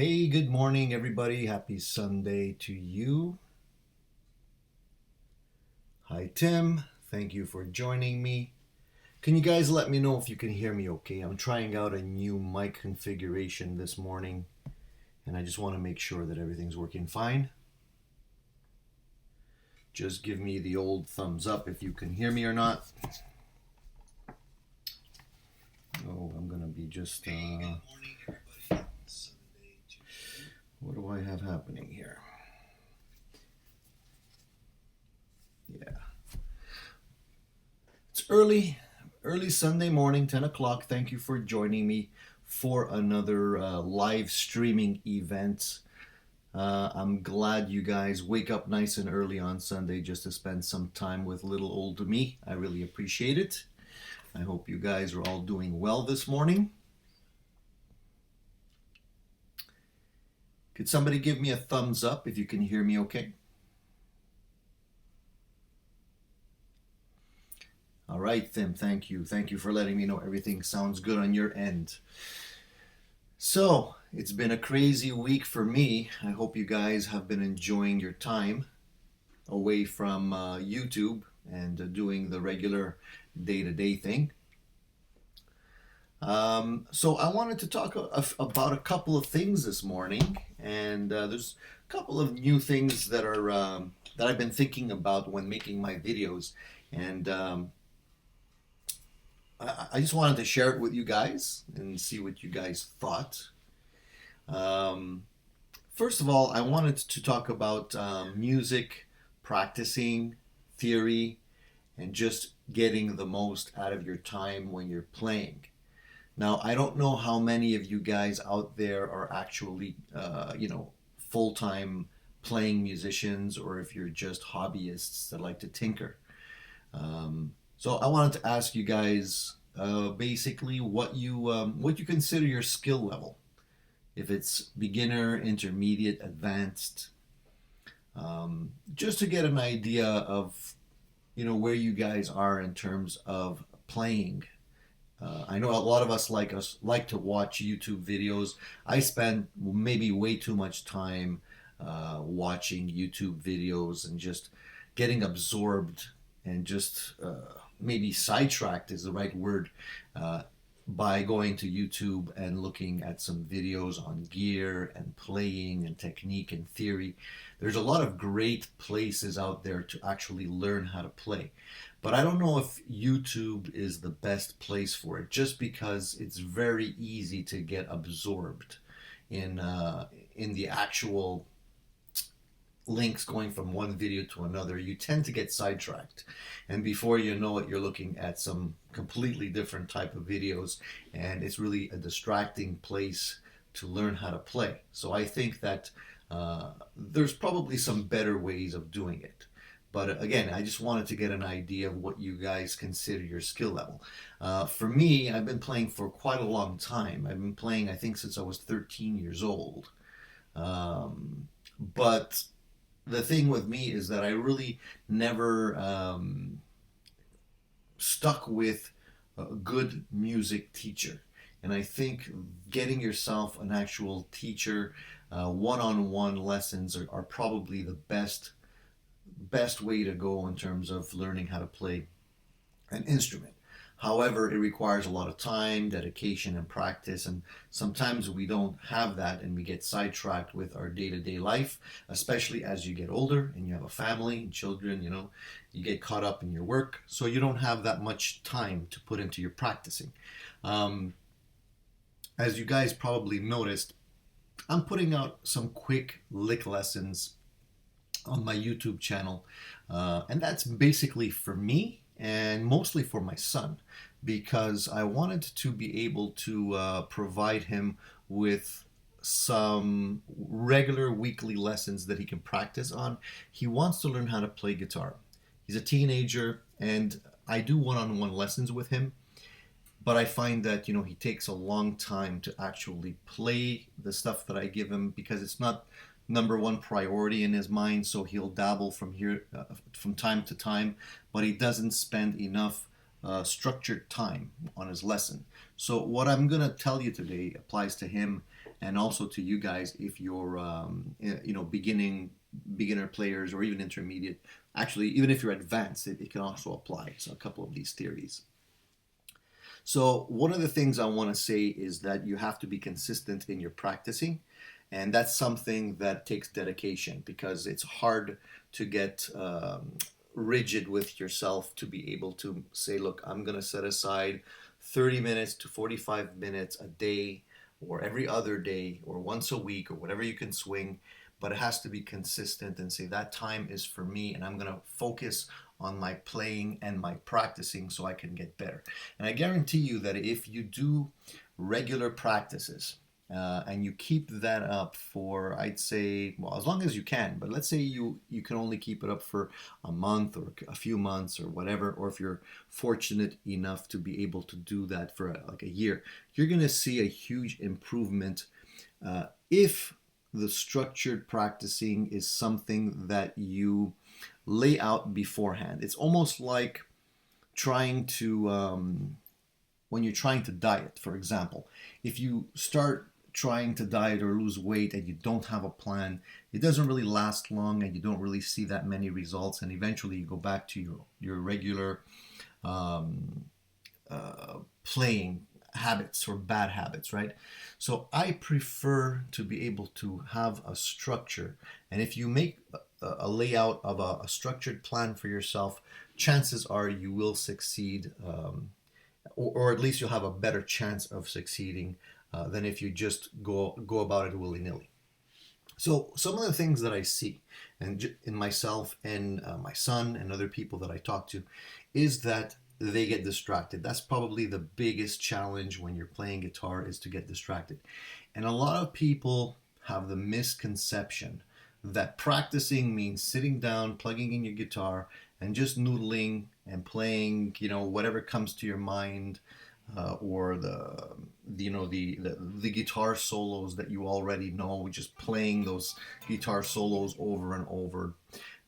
Hey, good morning, everybody. Happy Sunday to you. Hi, Tim. Thank you for joining me. Can you guys let me know if you can hear me okay? I'm trying out a new mic configuration this morning, and I just want to make sure that everything's working fine. Just give me the old thumbs up if you can hear me or not. Oh, I'm going to be just... what do I have happening here? Yeah. It's early Sunday morning, 10 o'clock. Thank you for joining me for another live streaming event. I'm glad you guys wake up nice and early on Sunday just to spend some time with little old me. I really appreciate it. I hope you guys are all doing well this morning. Could somebody give me a thumbs up if you can hear me okay? All right, Tim, thank you. Thank you for letting me know everything sounds good on your end. So, it's been a crazy week for me. I hope you guys have been enjoying your time away from YouTube and doing the regular day-to-day thing. So I wanted to talk about a couple of things this morning, and there's a couple of new things that are that I've been thinking about when making my videos, and I just wanted to share it with you guys and see what you guys thought. First of all, I wanted to talk about music, practicing, theory, and just getting the most out of your time when you're playing. Now, I don't know how many of you guys out there are actually, full-time playing musicians, or if you're just hobbyists that like to tinker. So I wanted to ask you guys basically what you consider your skill level. If it's beginner, intermediate, advanced, just to get an idea of where you guys are in terms of playing. I know a lot of us like to watch YouTube videos. I spend maybe way too much time watching YouTube videos and just getting absorbed and just maybe sidetracked is the right word, by going to YouTube and looking at some videos on gear and playing and technique and theory. There's a lot of great places out there to actually learn how to play. But I don't know if YouTube is the best place for it, just because it's very easy to get absorbed in the actual links going from one video to another. You tend to get sidetracked, and before you know it, you're looking at some completely different type of videos, and it's really a distracting place to learn how to play. So I think that there's probably some better ways of doing it. But again, I just wanted to get an idea of what you guys consider your skill level. For me, I've been playing for quite a long time. I've been playing, I think, since I was 13 years old. But the thing with me is that I really never stuck with a good music teacher. And I think getting yourself an actual teacher, one-on-one lessons are probably the best way to go in terms of learning how to play an instrument. However, it requires a lot of time, dedication, and practice, and sometimes we don't have that and we get sidetracked with our day-to-day life, especially as you get older and you have a family and children, you get caught up in your work, so you don't have that much time to put into your practicing. As you guys probably noticed, I'm putting out some quick lick lessons on my YouTube channel, and that's basically for me and mostly for my son, because I wanted to be able to provide him with some regular weekly lessons that he can practice on. He wants to learn how to play guitar. He's a teenager, and I do one-on-one lessons with him, but I find that he takes a long time to actually play the stuff that I give him, because it's not number one priority in his mind. So he'll dabble from time to time, but he doesn't spend enough structured time on his lesson. So what I'm going to tell you today applies to him and also to you guys if you're beginner players or even intermediate. Actually, even if you're advanced, it can also apply. So a couple of these theories. So one of the things I want to say is that you have to be consistent in your practicing, and that's something that takes dedication because it's hard to get rigid with yourself to be able to say, look, I'm going to set aside 30 minutes to 45 minutes a day or every other day or once a week or whatever you can swing, but it has to be consistent and say that time is for me and I'm going to focus on my playing and my practicing so I can get better. And I guarantee you that if you do regular practices and you keep that up for, I'd say, well, as long as you can, but let's say you can only keep it up for a month or a few months or whatever, or if you're fortunate enough to be able to do that for like a year, you're going to see a huge improvement if the structured practicing is something that you lay out beforehand. It's almost like trying to, when you're trying to diet, for example, if you start trying to diet or lose weight and you don't have a plan, it doesn't really last long and you don't really see that many results. And eventually you go back to your regular playing habits or bad habits, right? So I prefer to be able to have a structure. And if you make a layout of a structured plan for yourself, chances are you will succeed, or at least you'll have a better chance of succeeding than if you just go about it willy-nilly. So some of the things that I see and in myself and my son and other people that I talk to is that they get distracted. That's probably the biggest challenge when you're playing guitar, is to get distracted. And a lot of people have the misconception that practicing means sitting down, plugging in your guitar, and just noodling and playing, whatever comes to your mind, or the guitar solos that you already know, just playing those guitar solos over and over.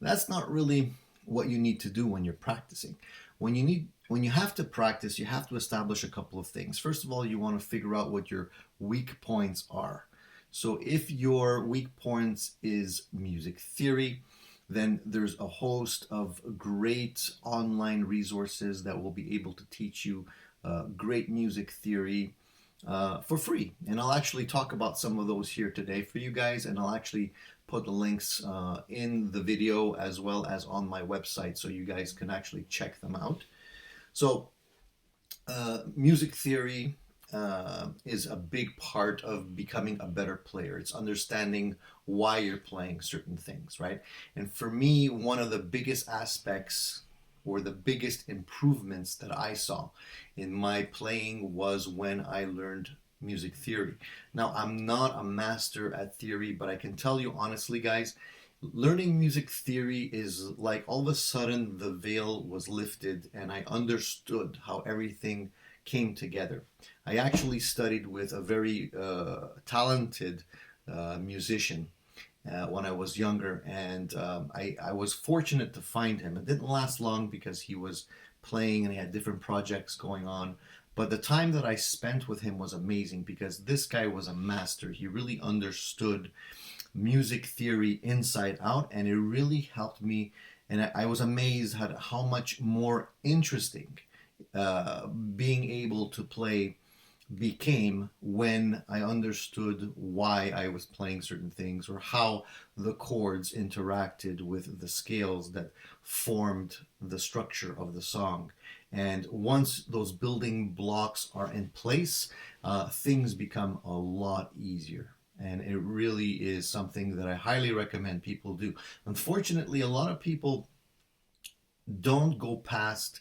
That's not really what you need to do when you're practicing. When you have to practice, you have to establish a couple of things. First of all, you want to figure out what your weak points are. So if your weak points is music theory, then there's a host of great online resources that will be able to teach you great music theory for free. And I'll actually talk about some of those here today for you guys, and I'll actually put the links in the video as well as on my website so you guys can actually check them out. So music theory is a big part of becoming a better player. It's understanding why you're playing certain things, right? And for me, one of the biggest aspects or the biggest improvements that I saw in my playing was when I learned music theory. Now, I'm not a master at theory, but I can tell you honestly, guys, learning music theory is like all of a sudden the veil was lifted and I understood how everything came together. I actually studied with a very talented musician when I was younger, and I was fortunate to find him. It didn't last long because he was playing and he had different projects going on. But the time that I spent with him was amazing because this guy was a master. He really understood music theory inside out, and it really helped me. And I was amazed at how much more interesting being able to play became when I understood why I was playing certain things or how the chords interacted with the scales that formed the structure of the song. And once those building blocks are in place, things become a lot easier. And it really is something that I highly recommend people do. Unfortunately, a lot of people don't go past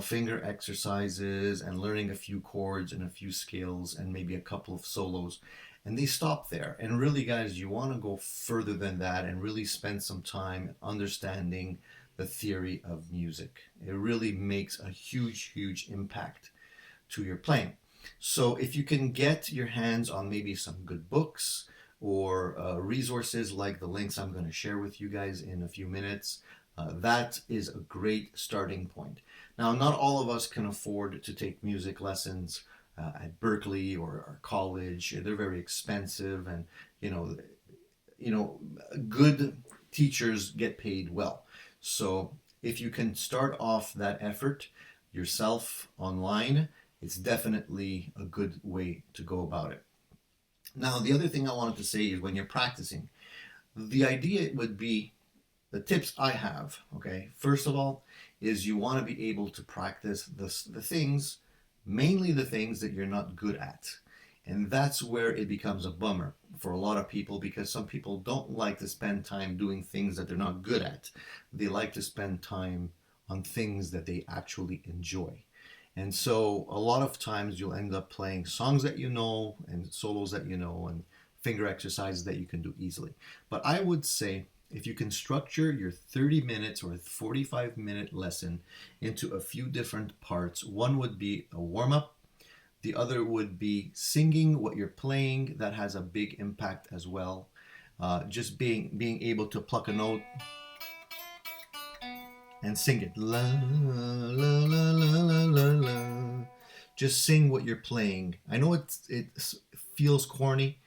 finger exercises and learning a few chords and a few scales and maybe a couple of solos, and they stop there. And really, guys, you want to go further than that and really spend some time understanding the theory of music. It really makes a huge impact to your playing. So if you can get your hands on maybe some good books or resources like the links I'm going to share with you guys in a few minutes, that is a great starting point. Now, not all of us can afford to take music lessons at Berkeley or college. They're very expensive, and you know, good teachers get paid well. So if you can start off that effort yourself online, it's definitely a good way to go about it. Now, the other thing I wanted to say is when you're practicing, the idea would be the tips I have, okay, first of all, is you want to be able to practice the things, mainly the things that you're not good at. And that's where it becomes a bummer for a lot of people, because some people don't like to spend time doing things that they're not good at. They like to spend time on things that they actually enjoy. And so a lot of times you'll end up playing songs that you know and solos that you know and finger exercises that you can do easily. But I would say if you can structure your 30 minutes or 45-minute lesson into a few different parts, one would be a warm up, the other would be singing what you're playing. That has a big impact as well. Just being able to pluck a note and sing it. La, la, la, la, la, la, la. Just sing what you're playing. I know it feels corny,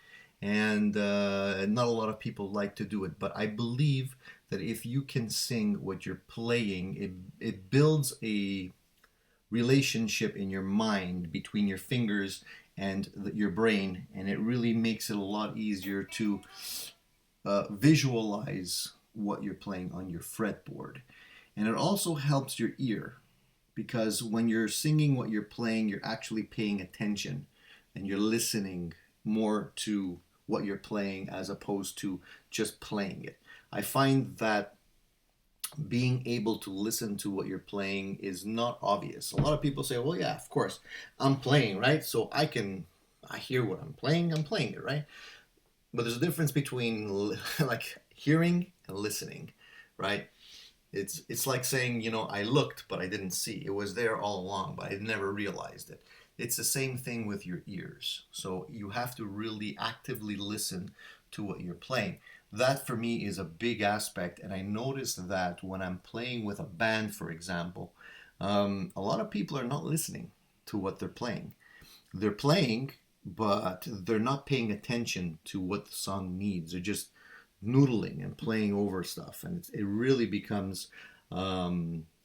and not a lot of people like to do it, but I believe that if you can sing what you're playing, it builds a relationship in your mind between your fingers and your brain, and it really makes it a lot easier to visualize what you're playing on your fretboard. And it also helps your ear, because when you're singing what you're playing, you're actually paying attention and you're listening more to what you're playing as opposed to just playing it. I find that being able to listen to what you're playing is not obvious. A lot of people say, well, yeah, of course, I'm playing, right? So I hear what I'm playing it, right? But there's a difference between like hearing and listening, right? It's like saying, I looked, but I didn't see. It was there all along, but I never realized it. It's the same thing with your ears. So you have to really actively listen to what you're playing. That for me is a big aspect, and I notice that when I'm playing with a band, for example, a lot of people are not listening to what they're playing. They're playing, but they're not paying attention to what the song needs. They're just noodling and playing over stuff, and it really becomes a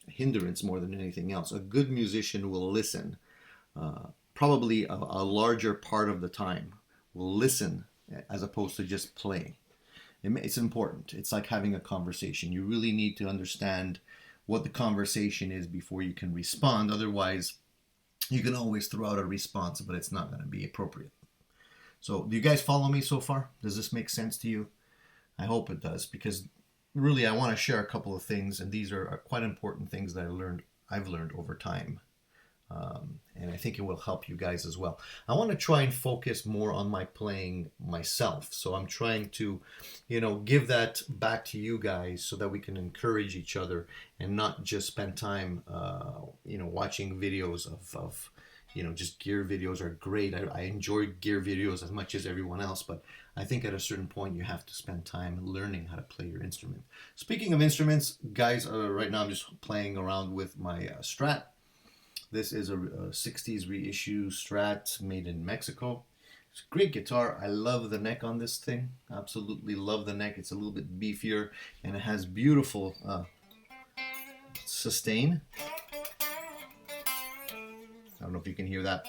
hindrance more than anything else. A good musician will listen, probably a larger part of the time, will listen as opposed to just playing. It's important. It's like having a conversation. You really need to understand what the conversation is before you can respond. Otherwise, you can always throw out a response, but it's not going to be appropriate. So, do you guys follow me so far? Does this make sense to you? I hope it does, because really I want to share a couple of things, and these are quite important things that I've learned over time. And I think it will help you guys as well. I want to try and focus more on my playing myself. So I'm trying to, give that back to you guys so that we can encourage each other and not just spend time, watching videos of just gear videos are great. I enjoy gear videos as much as everyone else, but I think at a certain point you have to spend time learning how to play your instrument. Speaking of instruments, guys, right now I'm just playing around with my Strat. This is a 60s reissue Strat made in Mexico. It's a great guitar. I love the neck on this thing. Absolutely love the neck. It's a little bit beefier, and it has beautiful sustain. I don't know if you can hear that.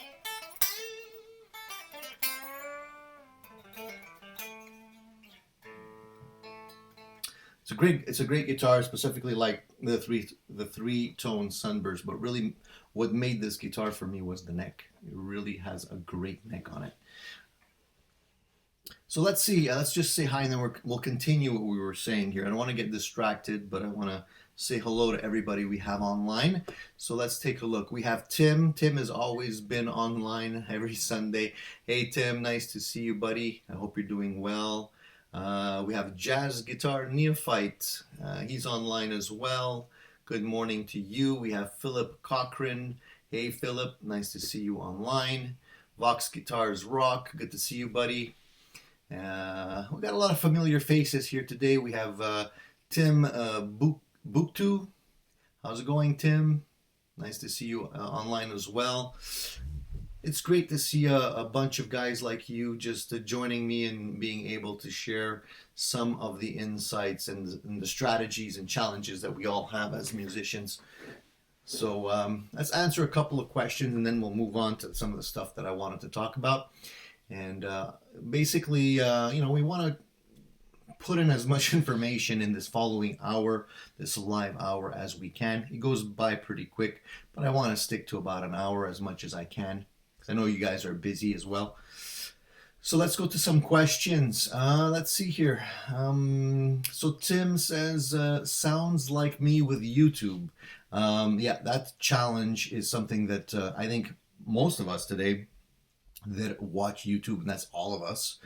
It's a great guitar, specifically like the three tone sunburst. But really, what made this guitar for me was the neck. It really has a great neck on it. So let's see. Let's just say hi, and then we'll continue what we were saying here. I don't want to get distracted, but I want to say hello to everybody we have online. So let's take a look. We have Tim. Tim has always been online every Sunday. Hey Tim, nice to see you, buddy. I hope you're doing well. We have Jazz Guitar Neophyte. He's online as well. Good morning to you. We have Philip Cochran. Hey Philip, nice to see you online. Vox Guitars Rock. Good to see you, buddy. We got a lot of familiar faces here today. We have Tim Buktu. How's it going, Tim? Nice to see you online as well. It's great to see a bunch of guys like you just joining me and being able to share some of the insights and the strategies and challenges that we all have as musicians. So let's answer a couple of questions and then we'll move on to some of the stuff that I wanted to talk about. And basically, we want to put in as much information in this following hour, this live hour, as we can. It goes by pretty quick, but I want to stick to about an hour as much as I can, because I know you guys are busy as well. So let's go to some questions. Let's see here. So Tim says, sounds like me with YouTube. Yeah, that challenge is something that I think most of us today that watch YouTube, and that's all of us,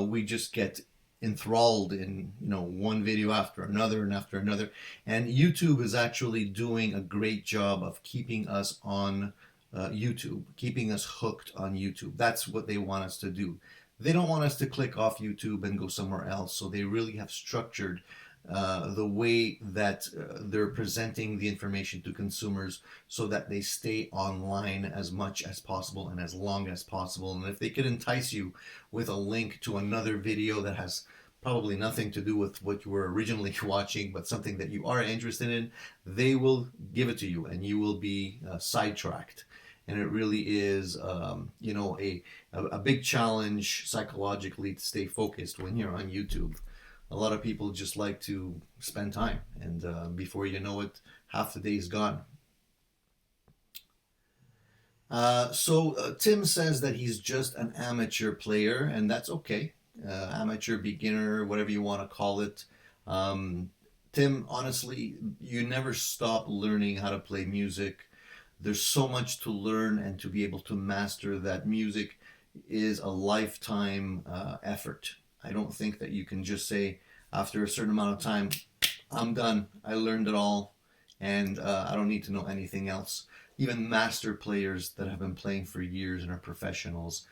we just get enthralled in one video after another and after another, and YouTube is actually doing a great job of keeping us on YouTube, keeping us hooked on YouTube. That's what they want us to do. They don't want us to click off YouTube and go somewhere else, so they really have structured the way that they're presenting the information to consumers so that they stay online as much as possible and as long as possible. And if they could entice you with a link to another video that has probably nothing to do with what you were originally watching, but something that you are interested in, they will give it to you and you will be sidetracked. And it really is, a big challenge psychologically to stay focused when you're on YouTube. A lot of people just like to spend time, and before you know it, half the day is gone. So Tim says that he's just an amateur player, and that's okay. Amateur, beginner, whatever you want to call it. Tim, honestly, you never stop learning how to play music. There's so much to learn and to be able to master that. Music is a lifetime effort. I don't think that you can just say after a certain amount of time, I'm done, I learned it all, and I don't need to know anything else. Even master players that have been playing for years and are professionals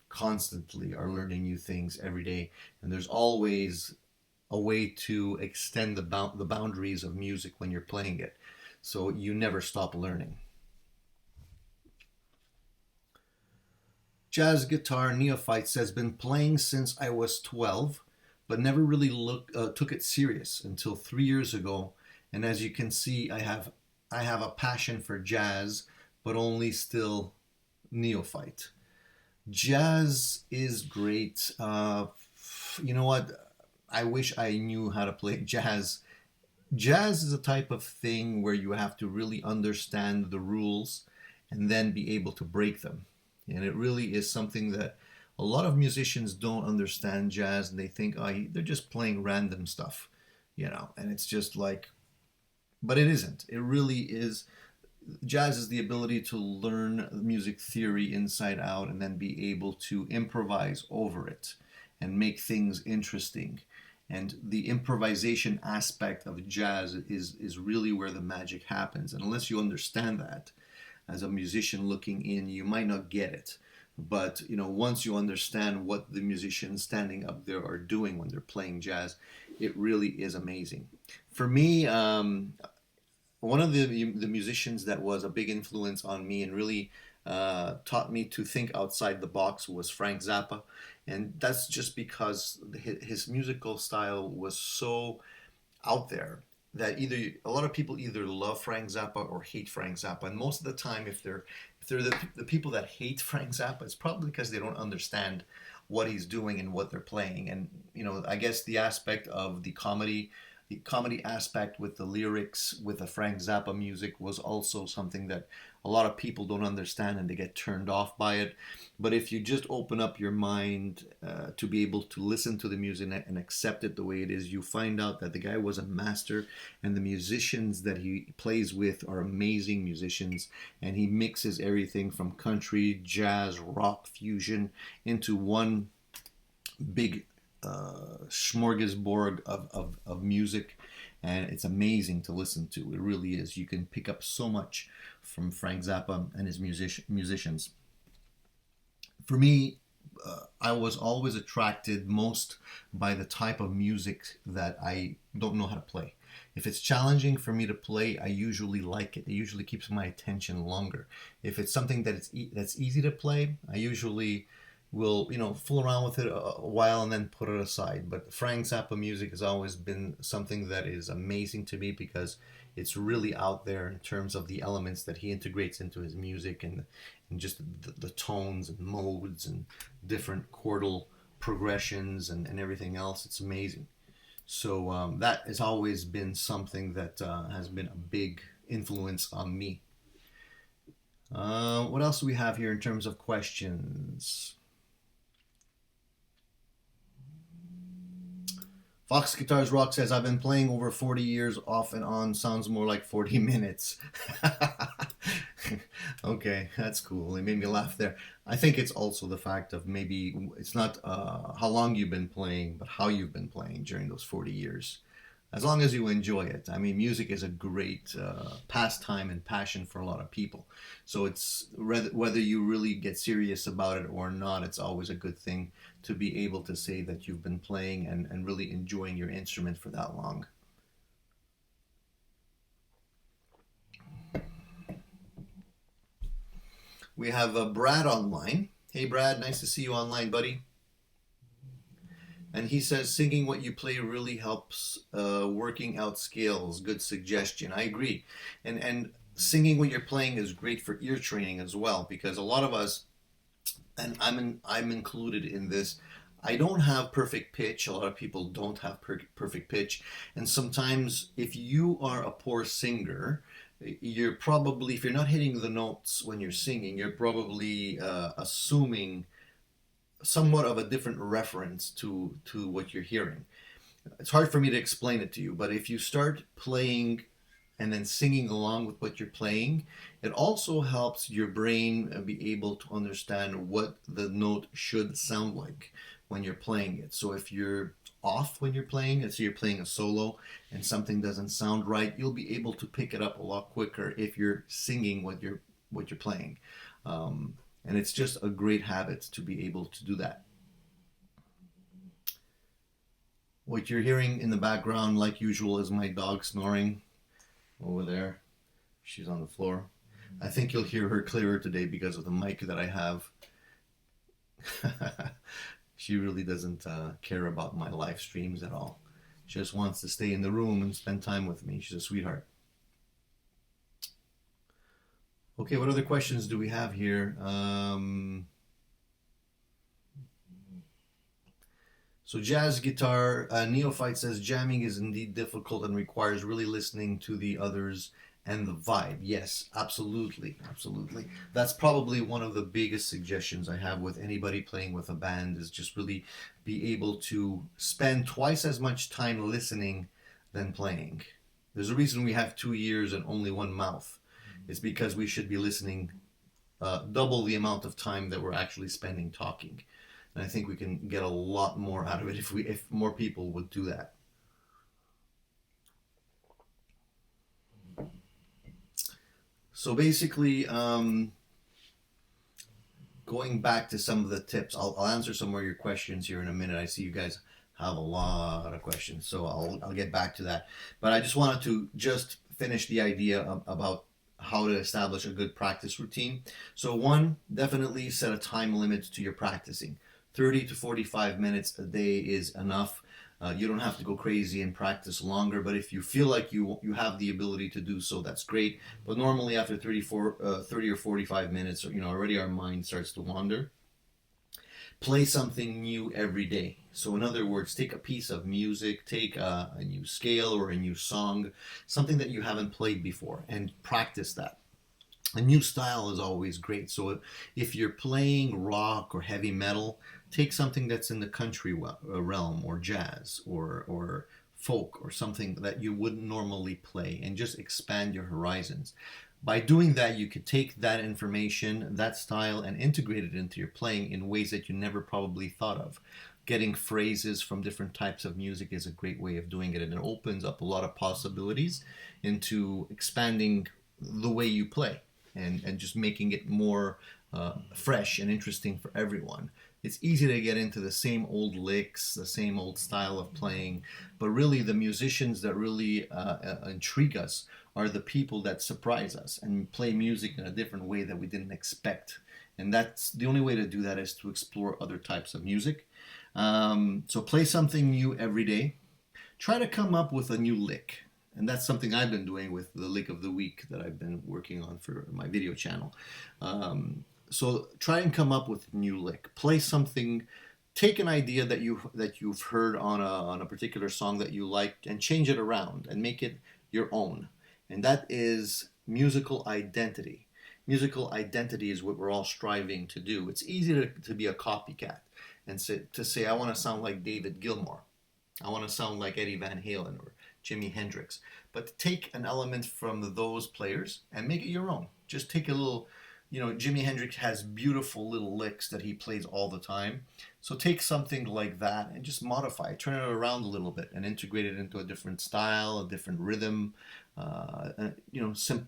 constantly are learning new things every day, and there's always a way to extend the boundaries of music when you're playing it, so you never stop learning. Jazz guitar neophyte says, been playing since I was 12, but never really took it serious until 3 years ago. And as you can see, I have a passion for jazz, but only still neophyte. Jazz is great. You know what? I wish I knew how to play jazz. Jazz is a type of thing where you have to really understand the rules and then be able to break them. And it really is something that a lot of musicians don't understand jazz, and they think, oh, they're just playing random stuff, and it's just like, but it isn't. It really is. Jazz is the ability to learn music theory inside out and then be able to improvise over it and make things interesting. And the improvisation aspect of jazz is really where the magic happens. And unless you understand that, as a musician looking in, you might not get it. But once you understand what the musicians standing up there are doing when they're playing jazz, it really is amazing. For me, one of the musicians that was a big influence on me and really taught me to think outside the box was Frank Zappa, and that's just because his musical style was so out there that a lot of people either love Frank Zappa or hate Frank Zappa, and most of the time, if they're the people that hate Frank Zappa, it's probably because they don't understand what he's doing and what they're playing. And I guess the aspect of the comedy aspect with the lyrics with the Frank Zappa music was also something that a lot of people don't understand and they get turned off by it. But if you just open up your mind to be able to listen to the music and accept it the way it is, you find out that the guy was a master, and the musicians that he plays with are amazing musicians, and he mixes everything from country, jazz, rock, fusion into one big smorgasbord of music, and it's amazing to listen to. It really is. You can pick up so much from Frank Zappa and his musicians. For me, I was always attracted most by the type of music that I don't know how to play. If it's challenging for me to play, I usually like it. It usually keeps my attention longer. If it's something that's easy to play, I usually will, fool around with it a while and then put it aside. But Frank Zappa music has always been something that is amazing to me because it's really out there in terms of the elements that he integrates into his music, and just the tones and modes and different chordal progressions and everything else. It's amazing. So that has always been something that has been a big influence on me. What else do we have here in terms of questions? Fox Guitars Rock says, I've been playing over 40 years off and on. Sounds more like 40 minutes. Okay, that's cool. It made me laugh there. I think it's also the fact of maybe it's not how long you've been playing, but how you've been playing during those 40 years. As long as you enjoy it. I mean, music is a great pastime and passion for a lot of people. So it's whether you really get serious about it or not, it's always a good thing to be able to say that you've been playing and really enjoying your instrument for that long. We have Brad online. Hey Brad, nice to see you online, buddy. And he says singing what you play really helps working out scales. Good suggestion. I agree. And singing what you're playing is great for ear training as well, because a lot of us, and I'm included in this, I don't have perfect pitch. A lot of people don't have perfect pitch, and sometimes if you are a poor singer, you're probably, if you're not hitting the notes when you're singing, you're probably assuming somewhat of a different reference to what you're hearing. It's hard for me to explain it to you, but if you start playing and then singing along with what you're playing, it also helps your brain be able to understand what the note should sound like when you're playing it. So if you're off when you're playing, let's say you're playing a solo and something doesn't sound right, you'll be able to pick it up a lot quicker if you're singing what you're playing. And it's just a great habit to be able to do that. What you're hearing in the background, like usual, is my dog snoring over there. She's on the floor. I think you'll hear her clearer today because of the mic that I have. She really doesn't care about my live streams at all. She just wants to stay in the room and spend time with me. She's a sweetheart. Okay, what other questions do we have here? So jazz guitar, Neophyte says, jamming is indeed difficult and requires really listening to the others and the vibe. Yes, absolutely, absolutely. That's probably one of the biggest suggestions I have with anybody playing with a band, is just really be able to spend twice as much time listening than playing. There's a reason we have 2 ears and only one mouth. It's because we should be listening double the amount of time that we're actually spending talking. And I think we can get a lot more out of it if more people would do that. So basically, going back to some of the tips, I'll answer some more of your questions here in a minute. I see you guys have a lot of questions, so I'll get back to that. But I just wanted to just finish the idea about how to establish a good practice routine. So one, definitely set a time limit to your practicing. 30 to 45 minutes a day is enough. You don't have to go crazy and practice longer, but if you feel like you have the ability to do so, that's great. But normally after 30 or 45 minutes, already our mind starts to wander. Play something new every day. So in other words, take a piece of music, take a new scale or a new song, something that you haven't played before, and practice that. A new style is always great. So if you're playing rock or heavy metal, take something that's in the country realm, or jazz, or folk, or something that you wouldn't normally play, and just expand your horizons. By doing that, you could take that information, that style, and integrate it into your playing in ways that you never probably thought of. Getting phrases from different types of music is a great way of doing it, and it opens up a lot of possibilities into expanding the way you play, and just making it more fresh and interesting for everyone. it's easy to get into the same old licks, the same old style of playing. But really, the musicians that really intrigue us are the people that surprise us and play music in a different way that we didn't expect. And that's the only way to do that, is to explore other types of music. So play something new every day. Try to come up with a new lick. And that's something I've been doing with the lick of the week that I've been working on for my video channel. So try and come up with a new lick. Play something. Take an idea that you've heard on a particular song that you liked, and change it around and make it your own. And that is musical identity. Musical identity is what we're all striving to do. It's easy to be a copycat and to say, I want to sound like David Gilmour. I want to sound like Eddie Van Halen or Jimi Hendrix. But take an element from those players and make it your own. Just take a little, Jimi Hendrix has beautiful little licks that he plays all the time. So take something like that and just modify it, turn it around a little bit and integrate it into a different style, a different rhythm,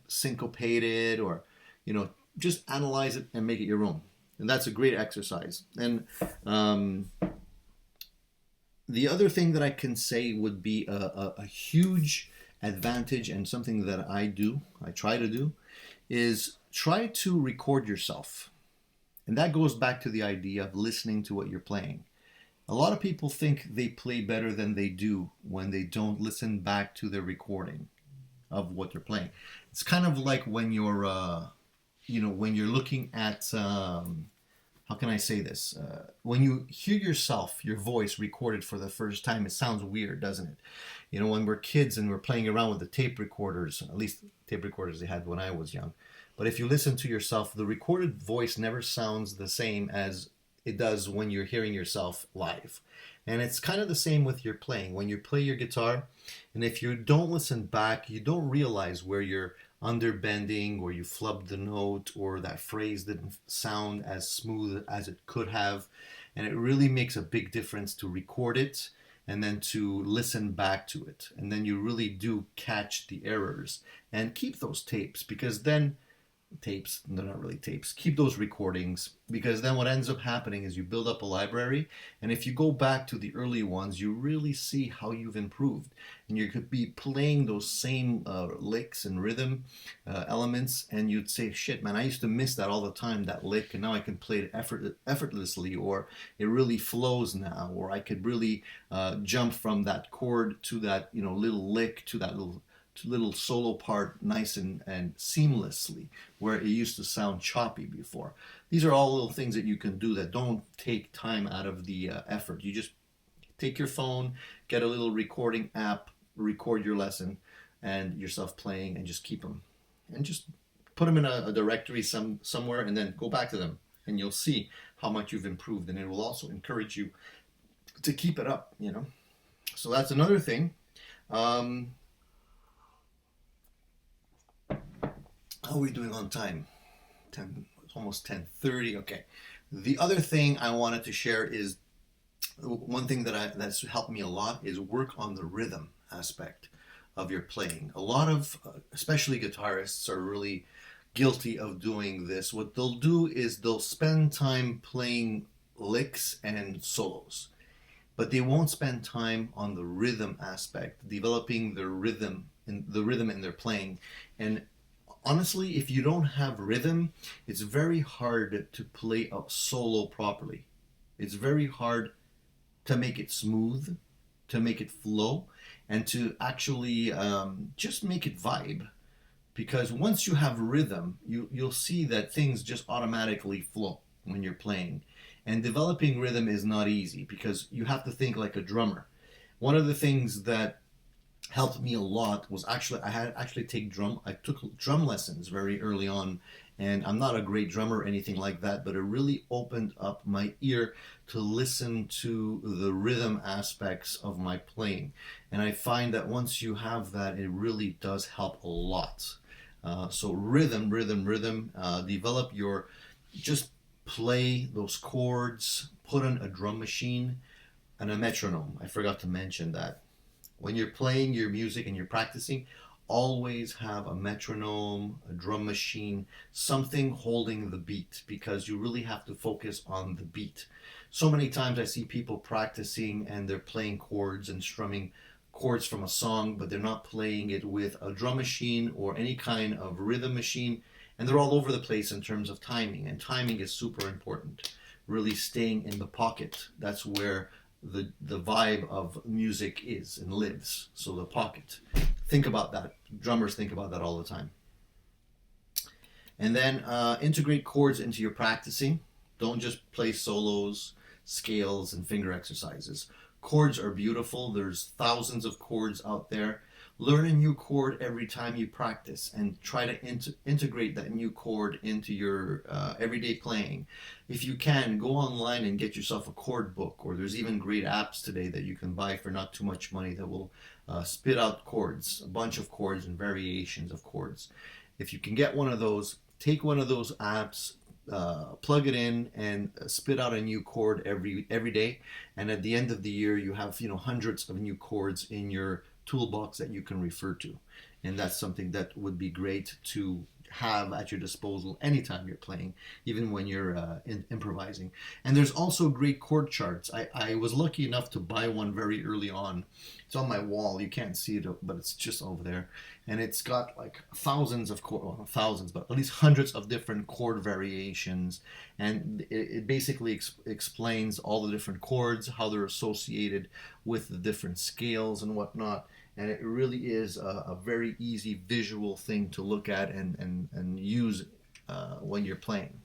syncopated, or, just analyze it and make it your own. And that's a great exercise. And the other thing that I can say would be a huge advantage, and something that I try to do, is try to record yourself. And that goes back to the idea of listening to what you're playing. A lot of people think they play better than they do when they don't listen back to their recording of what they're playing. It's kind of like when you're, when you're looking at, how can I say this? When you hear yourself, your voice recorded for the first time, it sounds weird, doesn't it? When we're kids and we're playing around with the tape recorders, at least tape recorders they had when I was young. But if you listen to yourself, the recorded voice never sounds the same as it does when you're hearing yourself live. And it's kind of the same with your playing. When you play your guitar, and if you don't listen back, you don't realize where you're underbending, or you flubbed the note, or that phrase didn't sound as smooth as it could have. And it really makes a big difference to record it and then to listen back to it. And then you really do catch the errors. And keep those tapes, because then they're not really tapes, keep those recordings, because then what ends up happening is you build up a library, and if you go back to the early ones, you really see how you've improved, and you could be playing those same licks and rhythm elements, and you'd say, shit man, I used to miss that all the time, that lick, and now I can play it effortlessly, or it really flows now, or I could really jump from that chord to that little lick to that little solo part nice and seamlessly, where it used to sound choppy before. These are all little things that you can do that don't take time out of the effort. You just take your phone, get a little recording app, record your lesson and yourself playing, and just keep them. And just put them in a directory somewhere, and then go back to them. And you'll see how much you've improved. And it will also encourage you to keep it up, So that's another thing. How are we doing on time? It's almost 10:30. Okay. The other thing I wanted to share is one thing that's helped me a lot is work on the rhythm aspect of your playing. A lot of, especially guitarists, are really guilty of doing this. What they'll do is they'll spend time playing licks and solos, but they won't spend time on the rhythm aspect, developing the rhythm in their playing. And honestly, if you don't have rhythm, it's very hard to play a solo properly. It's very hard to make it smooth, to make it flow, and to actually just make it vibe. Because once you have rhythm, you'll see that things just automatically flow when you're playing. And developing rhythm is not easy, because you have to think like a drummer. One of the things that helped me a lot was I took drum lessons very early on, and I'm not a great drummer or anything like that, but it really opened up my ear to listen to the rhythm aspects of my playing. And I find that once you have that, it really does help a lot. So rhythm, develop just play those chords, put on a drum machine and a metronome. I forgot to mention that. When you're playing your music and you're practicing, always have a metronome, a drum machine, something holding the beat, because you really have to focus on the beat. So many times I see people practicing and they're playing chords and strumming chords from a song, but they're not playing it with a drum machine or any kind of rhythm machine, and they're all over the place in terms of timing. And timing is super important. Really staying in the pocket. That's where the vibe of music is and lives. So the pocket. Think about that. Drummers think about that all the time. And then integrate chords into your practicing. Don't just play solos, scales, and finger exercises. Chords are beautiful. There's thousands of chords out there. Learn a new chord every time you practice and try to integrate that new chord into your everyday playing. If you can, go online and get yourself a chord book, or there's even great apps today that you can buy for not too much money that will spit out chords, a bunch of chords and variations of chords. If you can get one of those, take one of those apps, plug it in, and spit out a new chord every day. And at the end of the year, you have hundreds of new chords in your toolbox that you can refer to, and that's something that would be great to have at your disposal anytime you're playing, even when you're improvising. And there's also great chord charts. I was lucky enough to buy one very early on. It's on my wall. You can't see it, but it's just over there. And it's got like thousands of well, not thousands, but at least hundreds of different chord variations. And it basically explains all the different chords, how they're associated with the different scales and whatnot. And it really is a very easy visual thing to look at and use when you're playing.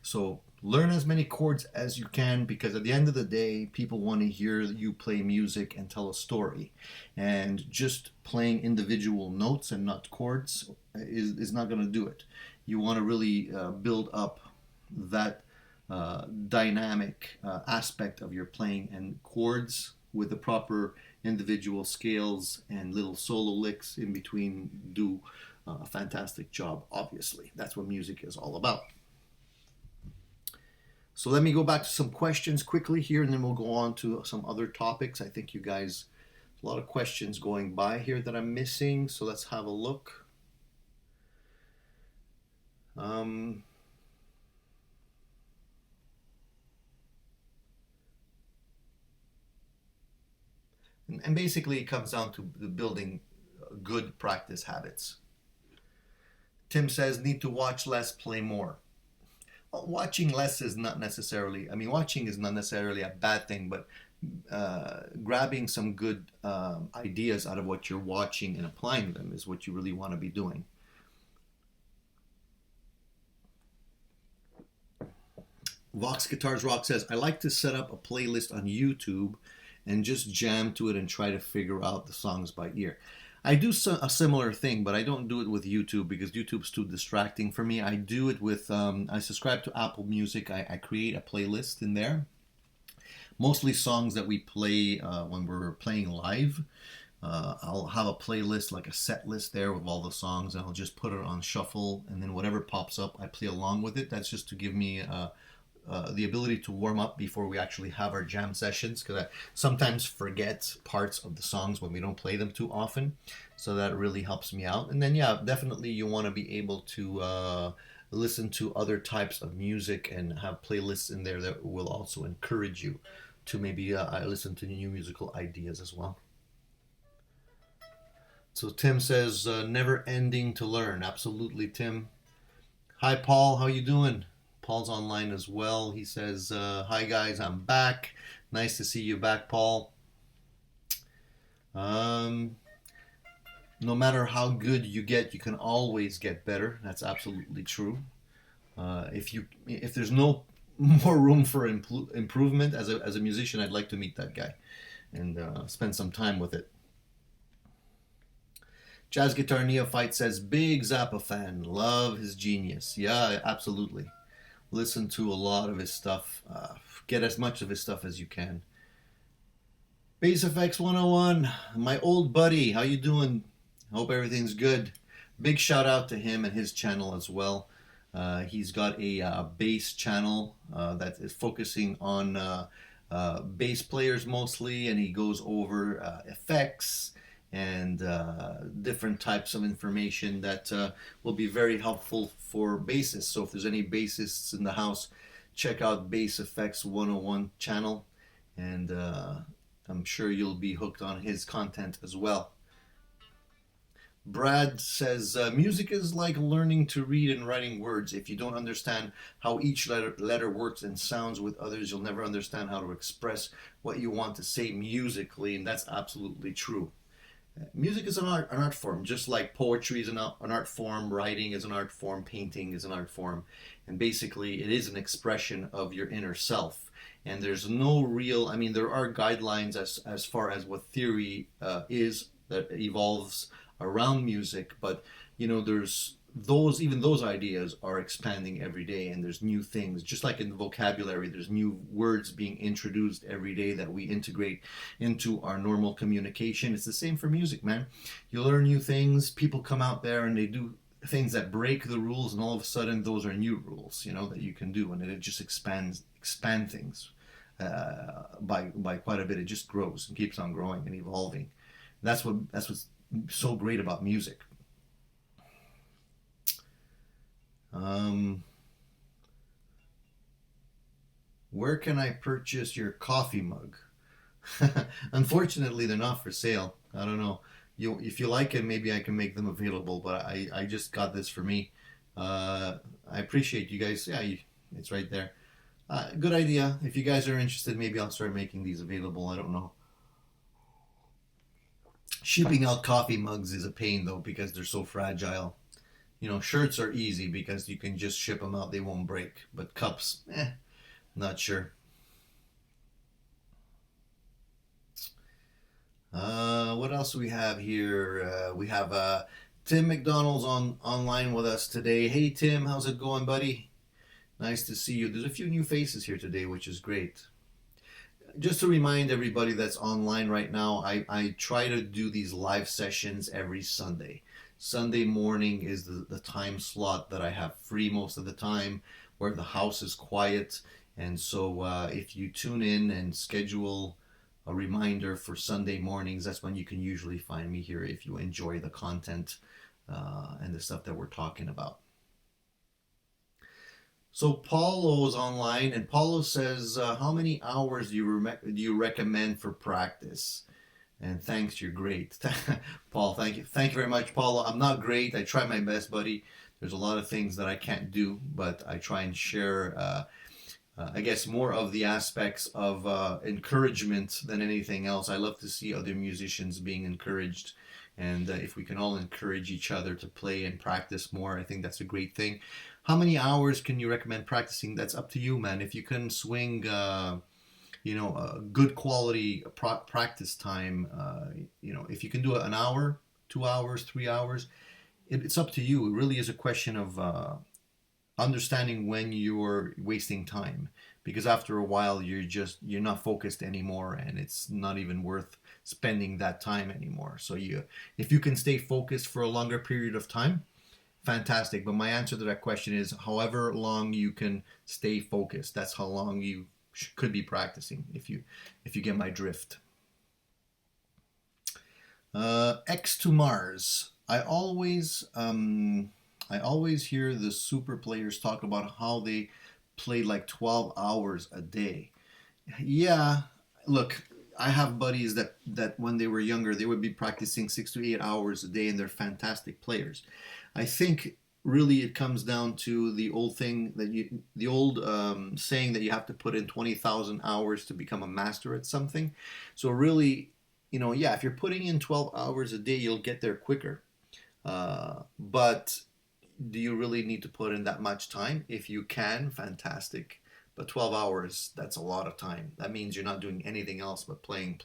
So learn as many chords as you can, because at the end of the day, people want to hear you play music and tell a story. And just playing individual notes and not chords is not going to do it. You want to really build up that dynamic aspect of your playing, and chords with the proper individual scales and little solo licks in between do a fantastic job. Obviously, that's what music is all about. So let me go back to some questions quickly here, and then we'll go on to some other topics. I think you guys, a lot of questions going by here that I'm missing, so let's have a look. And basically, it comes down to building good practice habits. Tim says, need to watch less, play more. Well, watching less is not necessarily, watching is not necessarily a bad thing, but grabbing some good ideas out of what you're watching and applying them is what you really want to be doing. Vox Guitars Rock says, I like to set up a playlist on YouTube and just jam to it and try to figure out the songs by ear. I do a similar thing, but I don't do it with YouTube because YouTube's too distracting for me. I do it with, I subscribe to Apple Music. I create a playlist in there. Mostly songs that we play when we're playing live. I'll have a playlist, like a set list there with all the songs, and I'll just put it on shuffle, and then whatever pops up, I play along with it. That's just to give me the ability to warm up before we actually have our jam sessions, because I sometimes forget parts of the songs when we don't play them too often, so that really helps me out. And then yeah, definitely you want to be able to listen to other types of music and have playlists in there that will also encourage you to maybe listen to new musical ideas as well. So Tim says, never ending to learn. Absolutely, Tim. Hi Paul, how you doing? Paul's online as well. He says, hi guys, I'm back. Nice to see you back, Paul. No matter how good you get, you can always get better. That's absolutely true. If there's no more room for improvement as a musician, I'd like to meet that guy and spend some time with it. Jazz Guitar Neophyte says, big Zappa fan. Love his genius. Yeah, absolutely. Listen to a lot of his stuff. Get as much of his stuff as you can. Bass Effects 101, my old buddy, how you doing? Hope everything's good. Big shout out to him and his channel as well. He's got a bass channel that is focusing on bass players mostly, and he goes over effects and different types of information that will be very helpful for bassists. So if there's any bassists in the house, check out Bass Effects 101 channel, and I'm sure you'll be hooked on his content as well. Brad says, music is like learning to read and writing words. If you don't understand how each letter works and sounds with others, you'll never understand how to express what you want to say musically, and that's absolutely true. Music is an art form, just like poetry is an art form, writing is an art form, painting is an art form, and basically it is an expression of your inner self. And there's no real, I mean, there are guidelines as far as what theory is that evolves around music, but there's even those ideas are expanding every day, and there's new things. Just like in the vocabulary, there's new words being introduced every day that we integrate into our normal communication. It's the same for music, man. You learn new things, people come out there and they do things that break the rules, and all of a sudden those are new rules, that you can do, and it just expand things by quite a bit. It just grows and keeps on growing and evolving. That's what's so great about music. Where can I purchase your coffee mug? Unfortunately, they're not for sale. I don't know. If you like it, maybe I can make them available. But I just got this for me. I appreciate you guys. Yeah, it's right there. Good idea. If you guys are interested, maybe I'll start making these available. I don't know. Shipping out coffee mugs is a pain though, because they're so fragile. Shirts are easy because you can just ship them out, they won't break. But cups, not sure. What else do we have here? We have Tim McDonald's online with us today. Hey Tim, how's it going, buddy? Nice to see you. There's a few new faces here today, which is great. Just to remind everybody that's online right now, I try to do these live sessions every Sunday. Sunday morning is the time slot that I have free most of the time, where the house is quiet. And so if you tune in and schedule a reminder for Sunday mornings, that's when you can usually find me here if you enjoy the content and the stuff that we're talking about. So Paulo's online, and Paulo says, how many hours do you recommend for practice? And thanks, you're great. Paul, thank you. Thank you very much, Paulo. I'm not great. I try my best, buddy. There's a lot of things that I can't do, but I try and share, I guess, more of the aspects of encouragement than anything else. I love to see other musicians being encouraged. And if we can all encourage each other to play and practice more, I think that's a great thing. How many hours can you recommend practicing? That's up to you, man. If you can swing, a good quality practice time, if you can do it an hour, 2 hours, 3 hours, it's up to you. It really is a question of understanding when you're wasting time, because after a while you're not focused anymore, and it's not even worth spending that time anymore. So if you can stay focused for a longer period of time, fantastic. But my answer to that question is however long you can stay focused. That's how long you could be practicing, if you get my drift. X to Mars. I always hear the super players talk about how they play like 12 hours a day. Yeah, look, I have buddies that when they were younger, they would be practicing 6 to 8 hours a day, and they're fantastic players. I think really it comes down to the old saying that you have to put in 20,000 hours to become a master at something. So really, if you're putting in 12 hours a day, you'll get there quicker. But do you really need to put in that much time? If you can, fantastic. But 12 hours, that's a lot of time. That means you're not doing anything else but playing.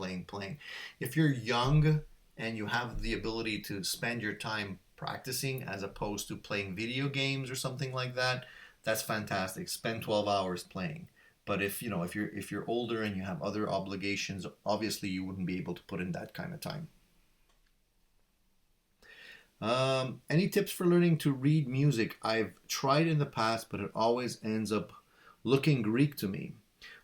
If you're young and you have the ability to spend your time practicing as opposed to playing video games or something like that, that's fantastic. Spend 12 hours playing. But if you're older and you have other obligations, obviously you wouldn't be able to put in that kind of time. Any tips for learning to read music? I've tried in the past, but it always ends up looking Greek to me.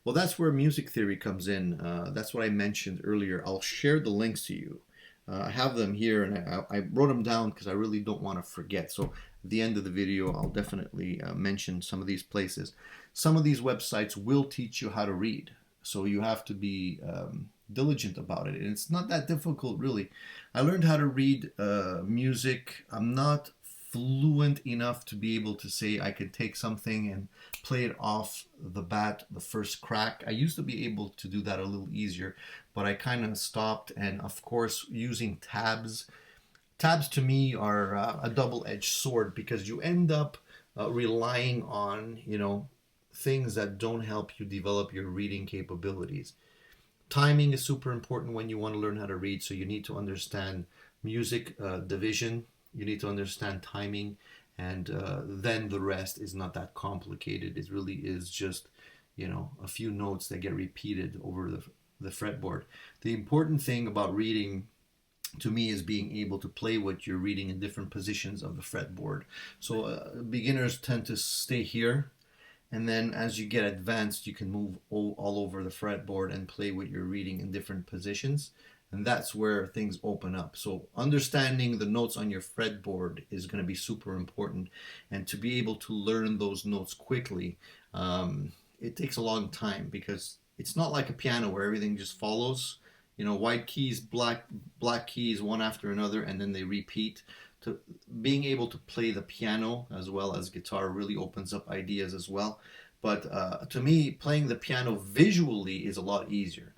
Well, that's where music theory comes in. That's what I mentioned earlier. I'll share the links to you. I have them here, and I wrote them down because I really don't want to forget. So at the end of the video, I'll definitely mention some of these places. Some of these websites will teach you how to read, so you have to be diligent about it. And it's not that difficult, really. I learned how to read music. I'm not fluent enough to be able to say I could take something and play it off the bat the first crack. I used to be able to do that a little easier, but I kind of stopped. And of course, using tabs. Tabs to me are a double-edged sword, because you end up relying on, things that don't help you develop your reading capabilities. Timing is super important when you want to learn how to read, so you need to understand music division, you need to understand timing, and then the rest is not that complicated. It really is just, a few notes that get repeated over the fretboard. The important thing about reading to me is being able to play what you're reading in different positions of the fretboard. So beginners tend to stay here, and then as you get advanced, you can move all over the fretboard and play what you're reading in different positions. And that's where things open up. So understanding the notes on your fretboard is going to be super important. And to be able to learn those notes quickly, it takes a long time, because it's not like a piano where everything just follows. White keys, black keys, one after another, and then they repeat. To being able to play the piano as well as guitar really opens up ideas as well. But to me, playing the piano visually is a lot easier.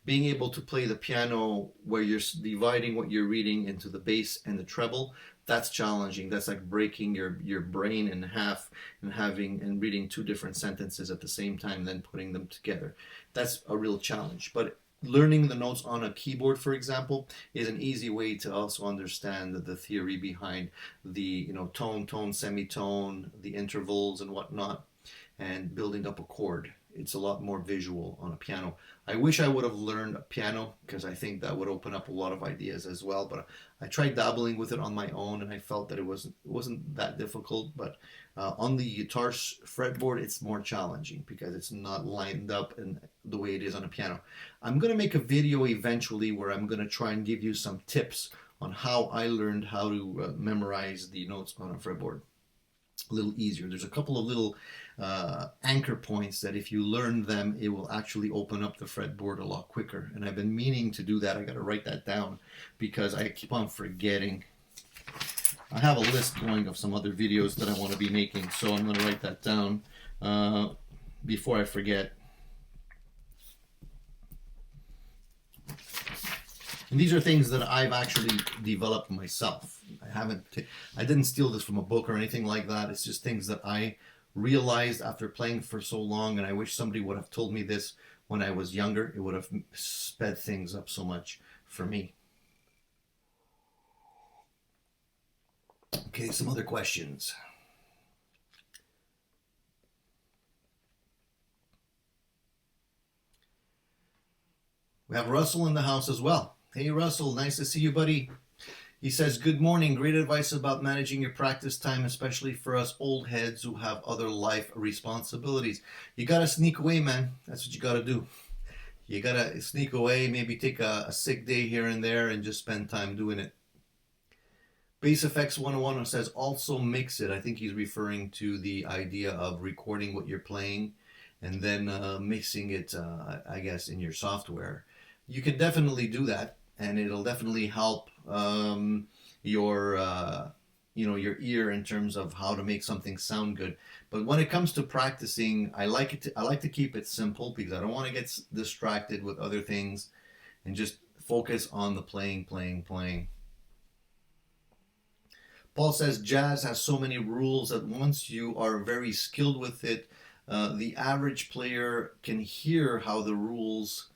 Being able to play the piano where you're dividing what you're reading into the bass and the treble, that's challenging. That's like breaking your brain in half and reading two different sentences at the same time, then putting them together. That's a real challenge. But learning the notes on a keyboard, for example, is an easy way to also understand the theory behind the tone, semitone, the intervals and whatnot, and building up a chord. It's a lot more visual on a piano. I wish I would have learned a piano, because I think that would open up a lot of ideas as well. But I tried dabbling with it on my own, and I felt that it wasn't that difficult. But on the guitar fretboard, it's more challenging because it's not lined up in the way it is on a piano. I'm going to make a video eventually where I'm going to try and give you some tips on how I learned how to memorize the notes on a fretboard a little easier. There's a couple of little anchor points that if you learn them, it will actually open up the fretboard a lot quicker. And I've been meaning to do that. I got to write that down because I keep on forgetting. I have a list going of some other videos that I want to be making, so I'm going to write that down before I forget. And these are things that I've actually developed myself. I didn't steal this from a book or anything like that. It's just things that I realized after playing for so long, and I wish somebody would have told me this when I was younger. It would have sped things up so much for me. Okay, some other questions. We have Russell in the house as well. Hey Russell, nice to see you, buddy. He says, good morning. Great advice about managing your practice time, especially for us old heads who have other life responsibilities. You got to sneak away, man. That's what you got to do. You got to sneak away, maybe take a sick day here and there and just spend time doing it. Bass Effects 101 says, also mix it. I think he's referring to the idea of recording what you're playing and then mixing it, I guess, in your software. You can definitely do that, and it'll definitely help your ear in terms of how to make something sound good. But when it comes to practicing, I like to keep it simple because I don't want to get distracted with other things and just focus on the playing. Paul says jazz has so many rules that once you are very skilled with it, the average player can hear how the rules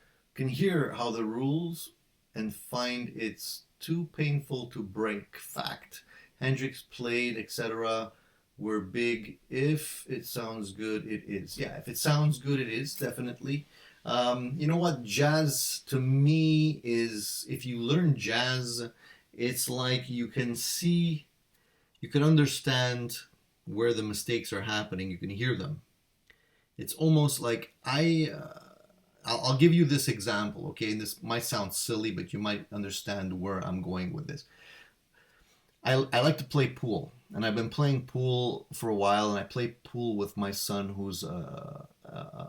and find it's too painful to break. Fact. Hendrix played, etc. were big. If it sounds good, it is. Yeah, if it sounds good, it is, definitely. You know what? Jazz, to me, is, if you learn jazz, it's like you can understand where the mistakes are happening. You can hear them. It's almost like I'll give you this example, okay? And this might sound silly, but you might understand where I'm going with this. I like to play pool, and I've been playing pool for a while, and I play pool with my son, who's a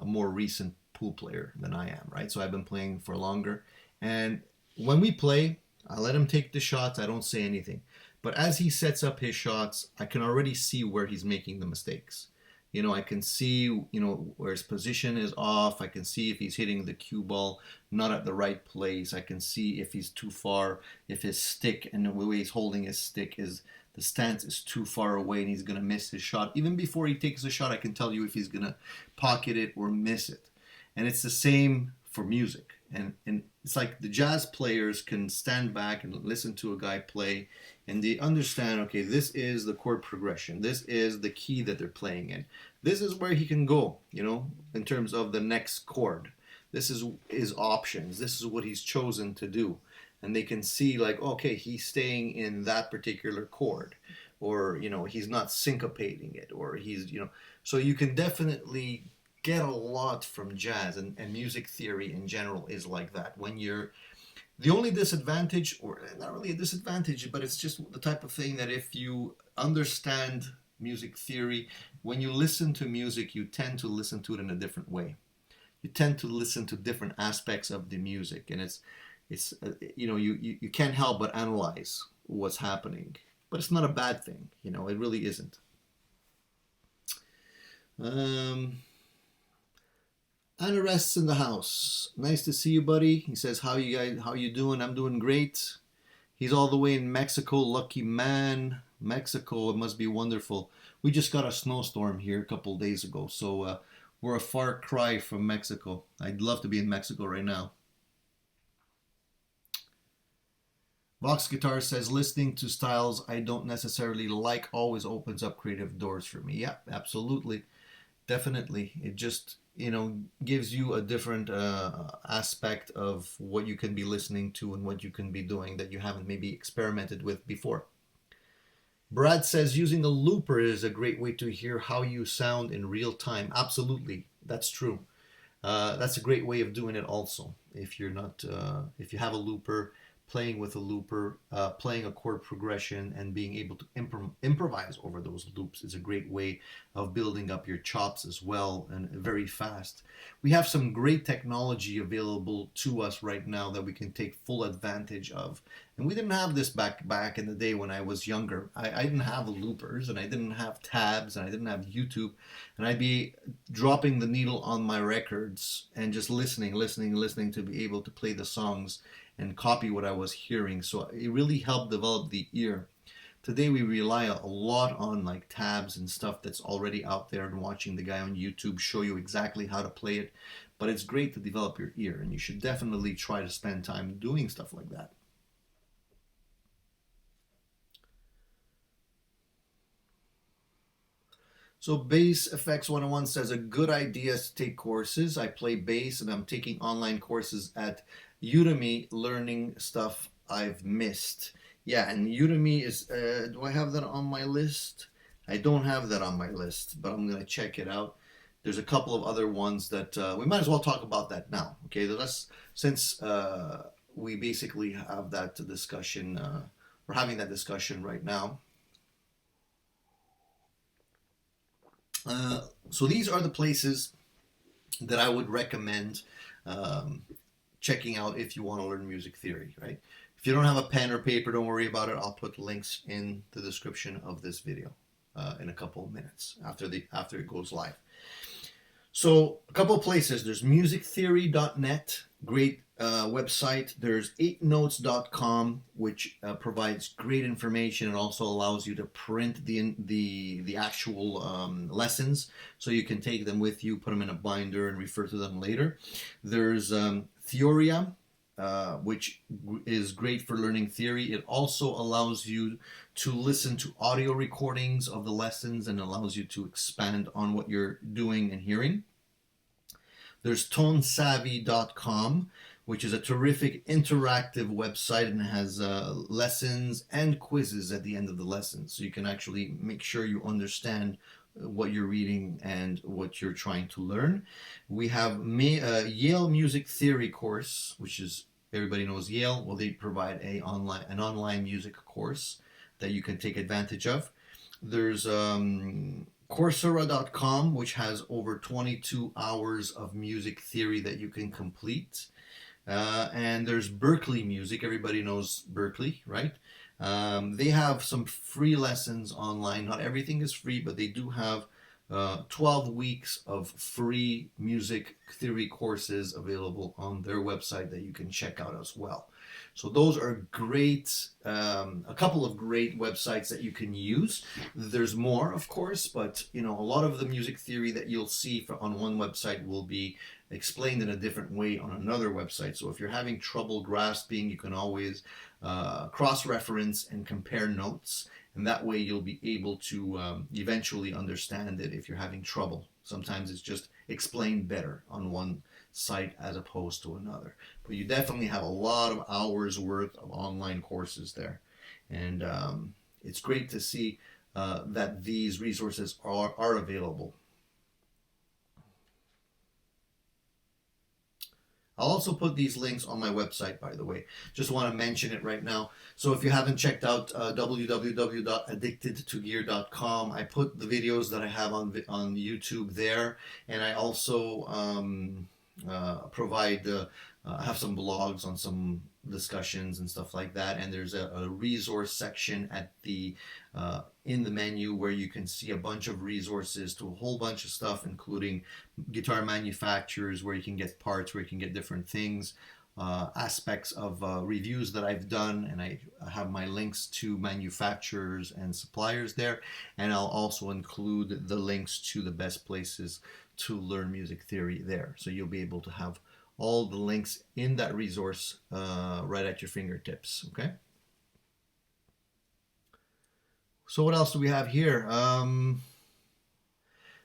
more recent pool player than I am, right? So I've been playing for longer, and when we play, I let him take the shots. I don't say anything, but as he sets up his shots, I can already see where he's making the mistakes. I can see, where his position is off. I can see if he's hitting the cue ball not at the right place. I can see if he's too far, if his stick and the way he's holding his stick is, the stance is too far away and he's going to miss his shot. Even before he takes the shot, I can tell you if he's going to pocket it or miss it. And it's the same for music. And it's like the jazz players can stand back and listen to a guy play, and they understand, okay, this is the chord progression. This is the key that they're playing in. This is where he can go, in terms of the next chord. This is his options. This is what he's chosen to do. And they can see, like, okay, he's staying in that particular chord, or, he's not syncopating it, or he's, so you can definitely get a lot from jazz, and music theory in general is like that. When you're the only disadvantage, or not really a disadvantage, but it's just the type of thing that if you understand music theory, when you listen to music, you tend to listen to it in a different way. You tend to listen to different aspects of the music, and it's you can't help but analyze what's happening. But it's not a bad thing, it really isn't. Anarests in the house. Nice to see you, buddy. He says, how you doing? I'm doing great. He's all the way in Mexico. Lucky man. Mexico, it must be wonderful. We just got a snowstorm here a couple of days ago, so we're a far cry from Mexico. I'd love to be in Mexico right now. Vox Guitar says, listening to styles I don't necessarily like always opens up creative doors for me. Yeah, absolutely. Definitely. It just, gives you a different aspect of what you can be listening to and what you can be doing that you haven't maybe experimented with before. Brad says, using a looper is a great way to hear how you sound in real time. Absolutely. That's true. That's a great way of doing it also. If you have a looper, playing with a looper, playing a chord progression, and being able to improvise over those loops is a great way of building up your chops as well, and very fast. We have some great technology available to us right now that we can take full advantage of. And we didn't have this back in the day when I was younger. I didn't have loopers, and I didn't have tabs, and I didn't have YouTube, and I'd be dropping the needle on my records and just listening to be able to play the songs and copy what I was hearing. So it really helped develop the ear. Today we rely a lot on like tabs and stuff that's already out there, and watching the guy on YouTube show you exactly how to play it. But it's great to develop your ear, and you should definitely try to spend time doing stuff like that. So Bass Effects 101 says, a good idea is to take courses. I play bass, and I'm taking online courses at Udemy, learning stuff I've missed. Yeah, and Udemy is, do I have that on my list? I don't have that on my list, but I'm going to check it out. There's a couple of other ones that we might as well talk about that now. Okay, since we basically have that discussion, we're having that discussion right now. So these are the places that I would recommend checking out if you want to learn music theory, right? If you don't have a pen or paper, don't worry about it. I'll put links in the description of this video in a couple of minutes after it goes live. So a couple of places. There's musictheory.net, great website. There's 8notes.com, which provides great information and also allows you to print the actual lessons, so you can take them with you, put them in a binder, and refer to them later. There's Theoria, which is great for learning theory. It also allows you to listen to audio recordings of the lessons and allows you to expand on what you're doing and hearing. There's tonesavvy.com, which is a terrific interactive website and has lessons and quizzes at the end of the lessons. So you can actually make sure you understand what you're reading and what you're trying to learn. We have Yale Music Theory course, which is, everybody knows Yale. Well, they provide an online music course that you can take advantage of. There's Coursera.com, which has over 22 hours of music theory that you can complete. And there's Berkeley Music. Everybody knows Berkeley, right? They have some free lessons online. Not everything is free, but they do have 12 weeks of free music theory courses available on their website that you can check out as well. So those are great, a couple of great websites that you can use. There's more, of course, but a lot of the music theory that you'll see on one website will be explained in a different way on another website. So if you're having trouble grasping, you can always cross-reference and compare notes, and that way you'll be able to eventually understand it if you're having trouble. Sometimes it's just explained better on one site as opposed to another. But you definitely have a lot of hours worth of online courses there. And it's great to see that these resources are available. I'll also put these links on my website, by the way. Just want to mention it right now. So if you haven't checked out www.addictedtogear.com, I put the videos that I have on YouTube there, and I also have some blogs on some discussions and stuff like that. And there's a resource section at in the menu where you can see a bunch of resources to a whole bunch of stuff, including guitar manufacturers, where you can get parts, where you can get different things, aspects of reviews that I've done, and I have my links to manufacturers and suppliers there. And I'll also include the links to the best places to learn music theory there. So you'll be able to have all the links in that resource right at your fingertips, okay? So what else do we have here?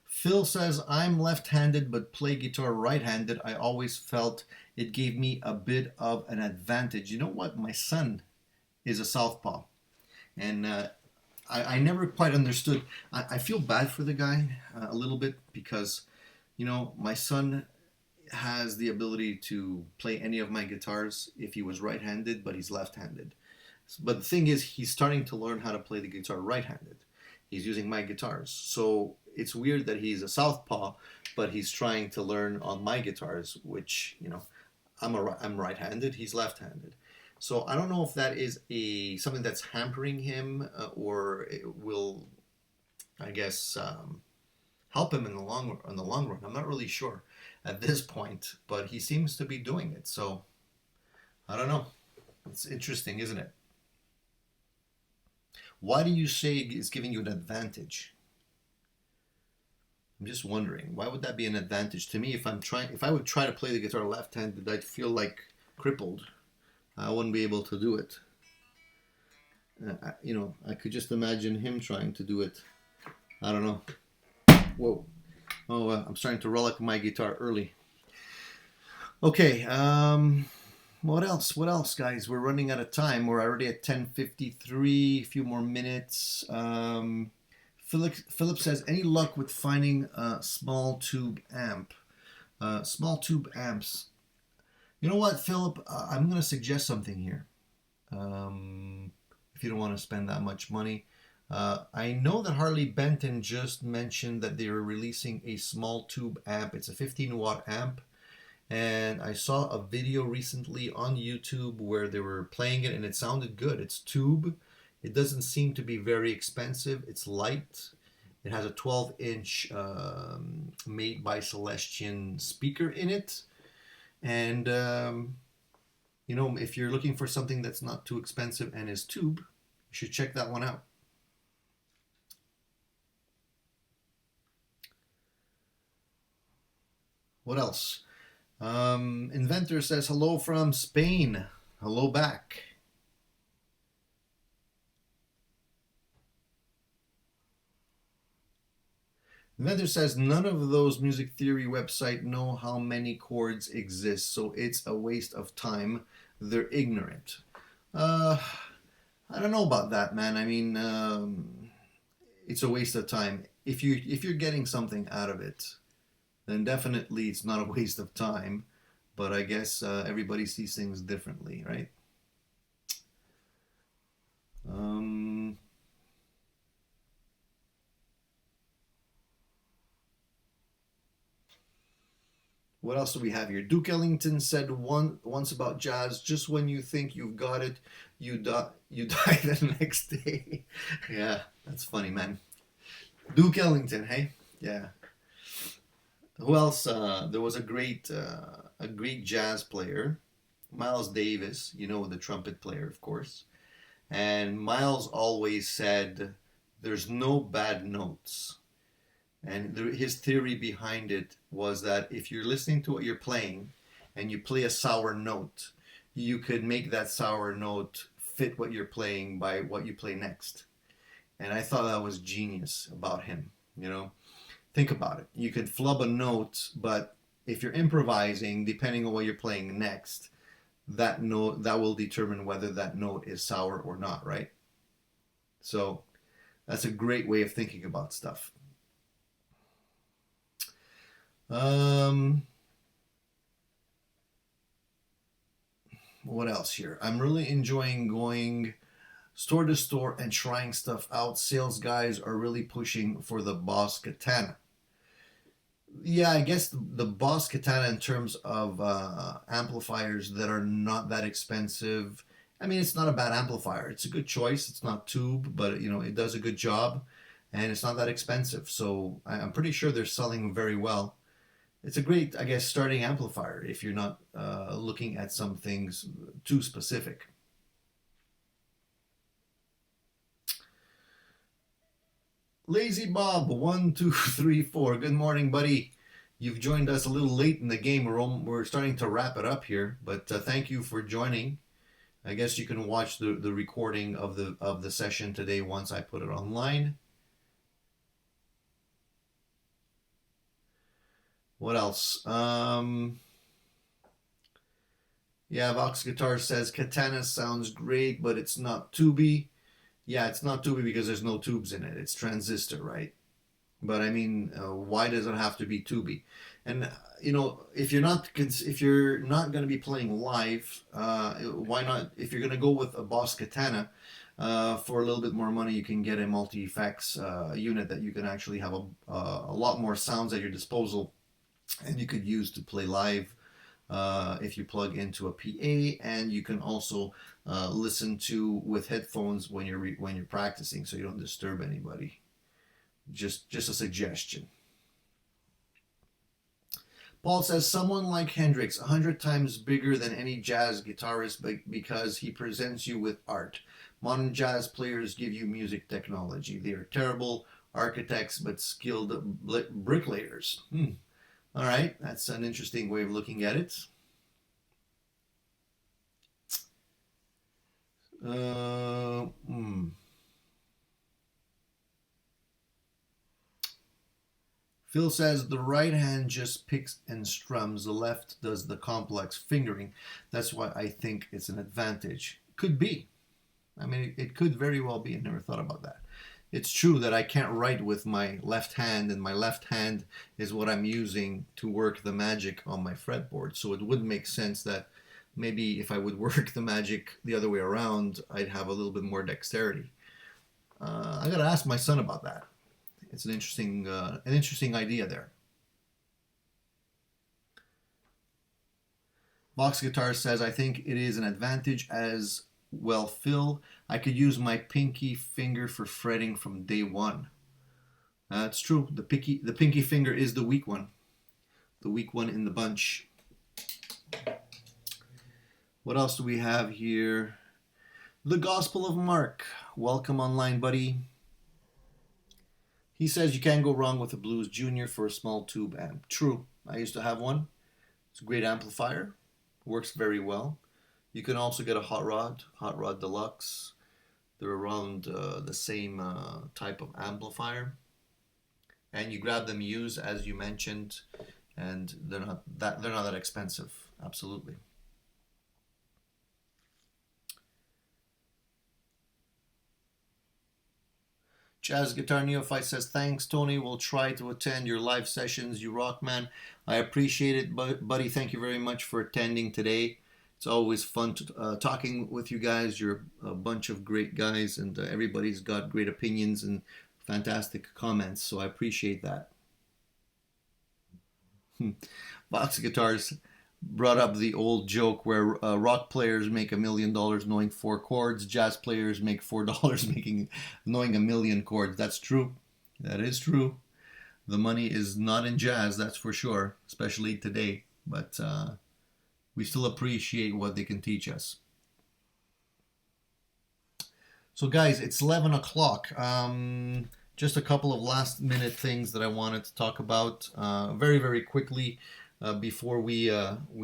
Phil says, I'm left-handed but play guitar right-handed. I always felt it gave me a bit of an advantage. You know what? My son is a southpaw. And I never quite understood. I feel bad for the guy a little bit because, my son has the ability to play any of my guitars if he was right-handed, but he's left-handed. But the thing is, he's starting to learn how to play the guitar right-handed. He's using my guitars. So it's weird that he's a southpaw, but he's trying to learn on my guitars, which, I'm right-handed, he's left-handed. So I don't know if that is something that's hampering him or it will, I guess, help him in the long run. I'm not really sure at this point, but he seems to be doing it. So I don't know. It's interesting, isn't it? Why do you say it's giving you an advantage? I'm just wondering, why would that be an advantage to me? If I would try to play the guitar left-handed, I'd feel like crippled. I wouldn't be able to do it. I could just imagine him trying to do it. I don't know. Whoa. Oh, I'm starting to relic my guitar early. Okay. What else, guys? We're running out of time. We're already at 10:53. A few more minutes. Philip says, any luck with finding a small tube amp? Small tube amps. You know what, Philip? I'm going to suggest something here. If you don't want to spend that much money. I know that Harley Benton just mentioned that they were releasing a small tube amp. It's a 15-watt amp. And I saw a video recently on YouTube where they were playing it and it sounded good. It's tube. It doesn't seem to be very expensive. It's light. It has a 12-inch made by Celestion speaker in it. And, if you're looking for something that's not too expensive and is tube, you should check that one out. What else? Inventor says, hello from Spain. Hello back. Inventor says, none of those music theory websites know how many chords exist, so it's a waste of time. They're ignorant. I don't know about that, man. I mean, it's a waste of time. if you're getting something out of it, then definitely it's not a waste of time. But I guess everybody sees things differently, right? Um, what else do we have here? Duke Ellington said once about jazz: just when you think you've got it, you die the next day. Yeah, that's funny, man. Duke Ellington, hey? Yeah. Who else? There was a great jazz player, Miles Davis. You know, the trumpet player, of course. And Miles always said, "There's no bad notes." And his theory behind it was that if you're listening to what you're playing, and you play a sour note, you could make that sour note fit what you're playing by what you play next. And I thought that was genius about him. You know, think about it. You could flub a note, but if you're improvising, depending on what you're playing next, that note that will determine whether that note is sour or not, right? So that's a great way of thinking about stuff. Um, what else here? I'm really enjoying going store to store and trying stuff out. Sales guys are really pushing for the Boss Katana. Yeah, I guess the Boss Katana in terms of amplifiers that are not that expensive. I mean, it's not a bad amplifier. It's a good choice. It's not tube, but you know, it does a good job, and it's not that expensive. So I'm pretty sure they're selling very well. It's a great, I guess, starting amplifier if you're not looking at some things too specific. Lazy Bob, 1, 2, 3, 4. Good morning, buddy. You've joined us a little late in the game. We're starting to wrap it up here, but thank you for joining. I guess you can watch the recording of the session today once I put it online. What else? Yeah, Vox Guitar says Katana sounds great, but it's not tubey. Yeah, it's not tubey because there's no tubes in it. It's transistor, right? But I mean, why does it have to be tubey? And you know, if you're not going to be playing live, why not? If you're going to go with a Boss Katana, for a little bit more money, you can get a multi effects unit that you can actually have a lot more sounds at your disposal, and you could use to play live. If you plug into a PA, and you can also listen to with headphones when you're practicing, so you don't disturb anybody. Just a suggestion. Paul says someone like Hendrix, 100 times bigger than any jazz guitarist, because he presents you with art. Modern jazz players give you music technology. They are terrible architects, but skilled bricklayers. All right, that's an interesting way of looking at it. Uh, hmm. Phil says the right hand just picks and strums, the left does the complex fingering. That's why I think it's an advantage. Could be. I mean, it could very well be. I never thought about that. It's true that I can't write with my left hand, and my left hand is what I'm using to work the magic on my fretboard. So it would make sense that maybe if I would work the magic the other way around, I'd have a little bit more dexterity. I gotta ask my son about that. It's an interesting idea there. Vox Guitar says, I think it is an advantage as well, Phil. I could use my pinky finger for fretting from day one. That's true. The pinky finger is the weak one. The weak one in the bunch. What else do we have here? The Gospel of Mark. Welcome online, buddy. He says you can't go wrong with a Blues Junior for a small tube amp. True. I used to have one. It's a great amplifier. Works very well. You can also get a Hot Rod Deluxe. They're around the same type of amplifier. And you grab them used, as you mentioned, and they're not that expensive. Absolutely. Jazz Guitar Neophyte says, thanks, Tony. We'll try to attend your live sessions. You rock, man. I appreciate it, buddy. Thank you very much for attending today. It's always fun talking with you guys. You're a bunch of great guys, and everybody's got great opinions and fantastic comments, so I appreciate that. Box Guitars brought up the old joke where rock players make $1 million knowing 4 chords, jazz players make $4 knowing 1,000,000 chords. That's true. That is true. The money is not in jazz, that's for sure, especially today. But we still appreciate what they can teach us. So guys, it's 11 o'clock. Just a couple of last minute things that I wanted to talk about very, very quickly. Before we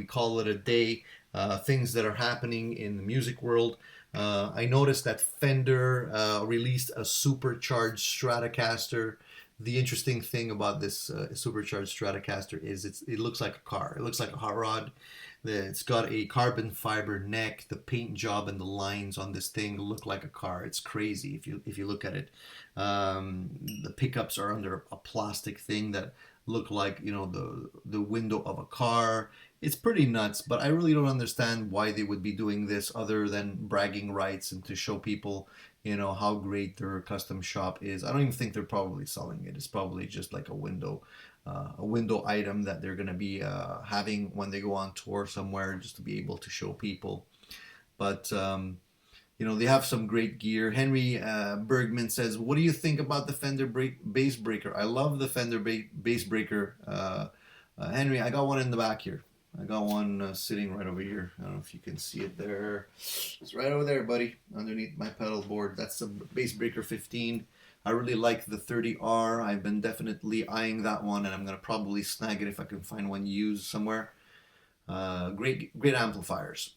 call it a day, things that are happening in the music world. I noticed that Fender released a supercharged Stratocaster. The interesting thing about this supercharged Stratocaster is it looks like a car. It looks like a hot rod. It's got a carbon fiber neck. The paint job and the lines on this thing look like a car. It's crazy if you look at it. The pickups are under a plastic thing that look like, you know, the window of a car. It's pretty nuts, but I really don't understand why they would be doing this other than bragging rights and to show people, you know, how great their custom shop is. I don't even think they're probably selling it. It's probably just like a window item that they're going to be having when they go on tour somewhere, just to be able to show people. But you know, they have some great gear. Henry Bergman says, what do you think about the Fender bass breaker? I love the Fender bass breaker. Henry, I got one in the back here. I got one sitting right over here. I don't know if you can see it there. It's right over there, buddy, underneath my pedal board. That's a bass breaker 15. I really like the 30R. I've been definitely eyeing that one, and I'm going to probably snag it if I can find one used somewhere. Great amplifiers.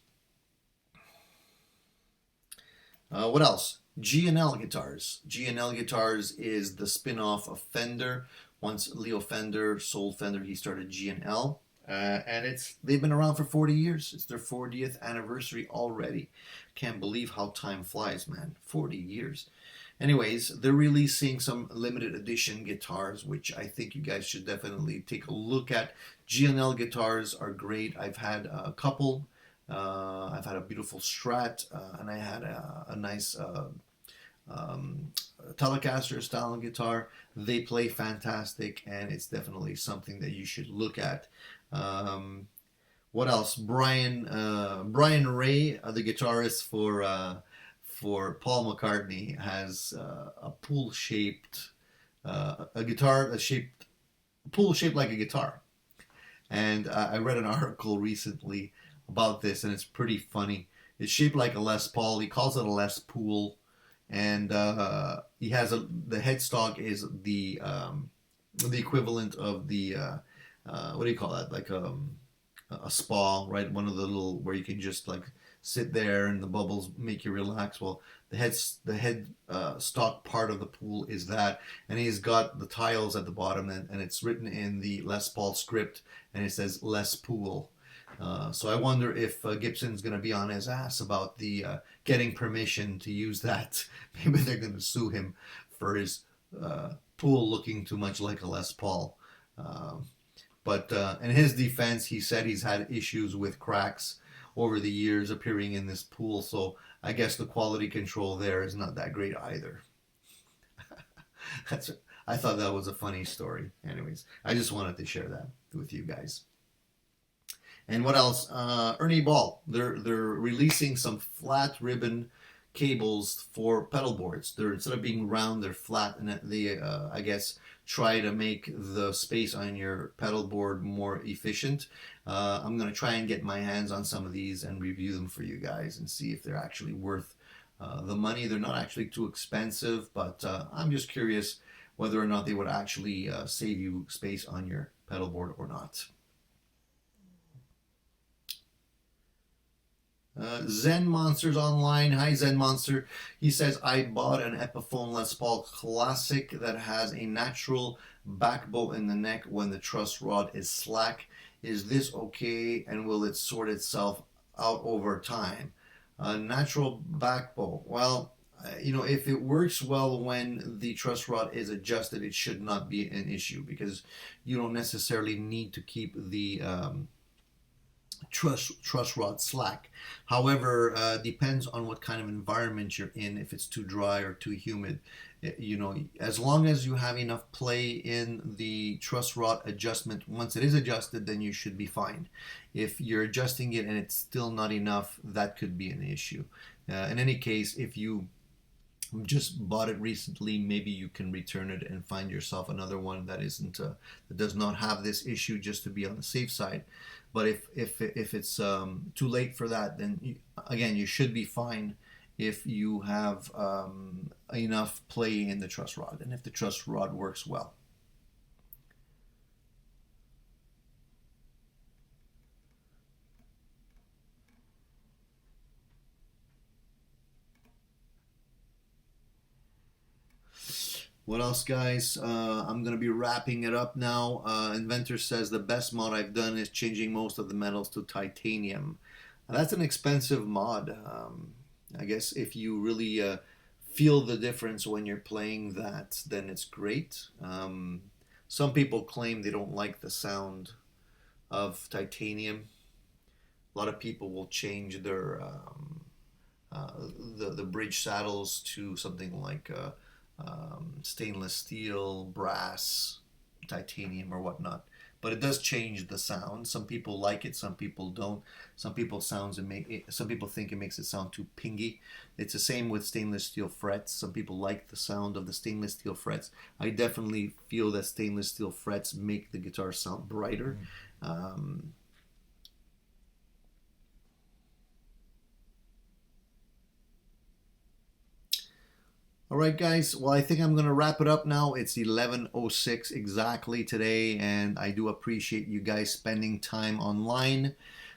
What else? G&L Guitars. G&L Guitars is the spin-off of Fender. Once Leo Fender sold Fender, he started G&L. And they've been around for 40 years. It's their 40th anniversary already. Can't believe how time flies, man. 40 years. Anyways, they're releasing some limited edition guitars, which I think you guys should definitely take a look at. G&L guitars are great. I've had a couple. I've had a beautiful Strat, and I had a nice Telecaster style guitar. They play fantastic, and it's definitely something that you should look at. What else? Brian Ray, the guitarist for Paul McCartney, has a pool shaped pool shaped like a guitar. And I read an article recently about this, and it's pretty funny. It's shaped like a Les Paul. He calls it a Les Pool, and he has the headstock is the equivalent of the what do you call that? Like a spa, right? One of the little where you can just like sit there and the bubbles make you relax. Well, the head stock part of the pool is that, and he's got the tiles at the bottom, and it's written in the Les Paul script, and it says Les Pool. So I wonder if Gibson's going to be on his ass about the getting permission to use that. Maybe they're going to sue him for his pool looking too much like a Les Paul. But in his defense, he said he's had issues with cracks over the years appearing in this pool, so I guess the quality control there is not that great either. I thought that was a funny story. Anyways, I just wanted to share that with you guys. And what else? Ernie Ball. They're releasing some flat ribbon cables for pedal boards. They're, instead of being round, they're flat, and they I guess try to make the space on your pedal board more efficient. I'm going to try and get my hands on some of these and review them for you guys and see if they're actually worth the money. They're not actually too expensive, but I'm just curious whether or not they would actually save you space on your pedal board or not. Zen Monster's online. Hi, Zen Monster. He says, I bought an Epiphone Les Paul Classic that has a natural back bow in the neck when the truss rod is slack. Is this okay, and will it sort itself out over time? Natural back bow. Well, you know, if it works well when the truss rod is adjusted, it should not be an issue, because you don't necessarily need to keep the truss rod slack. However, depends on what kind of environment you're in. If it's too dry or too humid, you know, as long as you have enough play in the truss rod adjustment, once it is adjusted, then you should be fine. If you're adjusting it and it's still not enough, that could be an issue. In any case, if you just bought it recently, maybe you can return it and find yourself another one that isn't that does not have this issue, just to be on the safe side. But if it's too late for that, then again, you should be fine if you have enough play in the truss rod, and if the truss rod works well. What else, guys? I'm going to be wrapping it up now. Inventor says the best mod I've done is changing most of the metals to titanium. That's an expensive mod. I guess if you really feel the difference when you're playing that, then it's great. Some people claim they don't like the sound of titanium. A lot of people will change their the bridge saddles to something like stainless steel, brass, titanium, or whatnot. But it does change the sound. Some people like it, some people don't. Some people some people think it makes it sound too pingy. It's the same with stainless steel frets. Some people like the sound of the stainless steel frets. I definitely feel that stainless steel frets make the guitar sound brighter. All right, guys. Well, I think I'm going to wrap it up now. It's 11:06 exactly today, and I do appreciate you guys spending time online.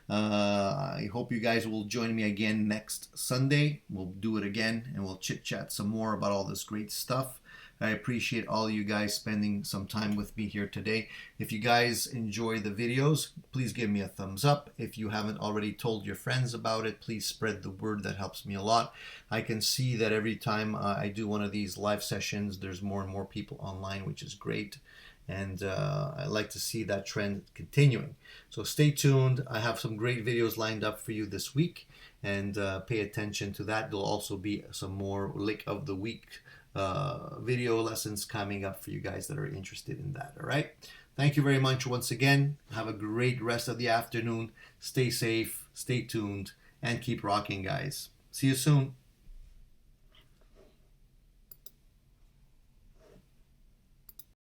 I hope you guys will join me again next Sunday. We'll do it again, and we'll chit-chat some more about all this great stuff. I appreciate all you guys spending some time with me here today. If you guys enjoy the videos, please give me a thumbs up. If you haven't already told your friends about it, please spread the word. That helps me a lot. I can see that every time I do one of these live sessions, there's more and more people online, which is great. And I like to see that trend continuing. So stay tuned. I have some great videos lined up for you this week, and pay attention to that. There'll also be some more lick of the week video lessons coming up for you guys that are interested in that. All right. Thank you very much once again. Have a great rest of the afternoon. Stay safe, stay tuned, and keep rocking, guys. See you soon.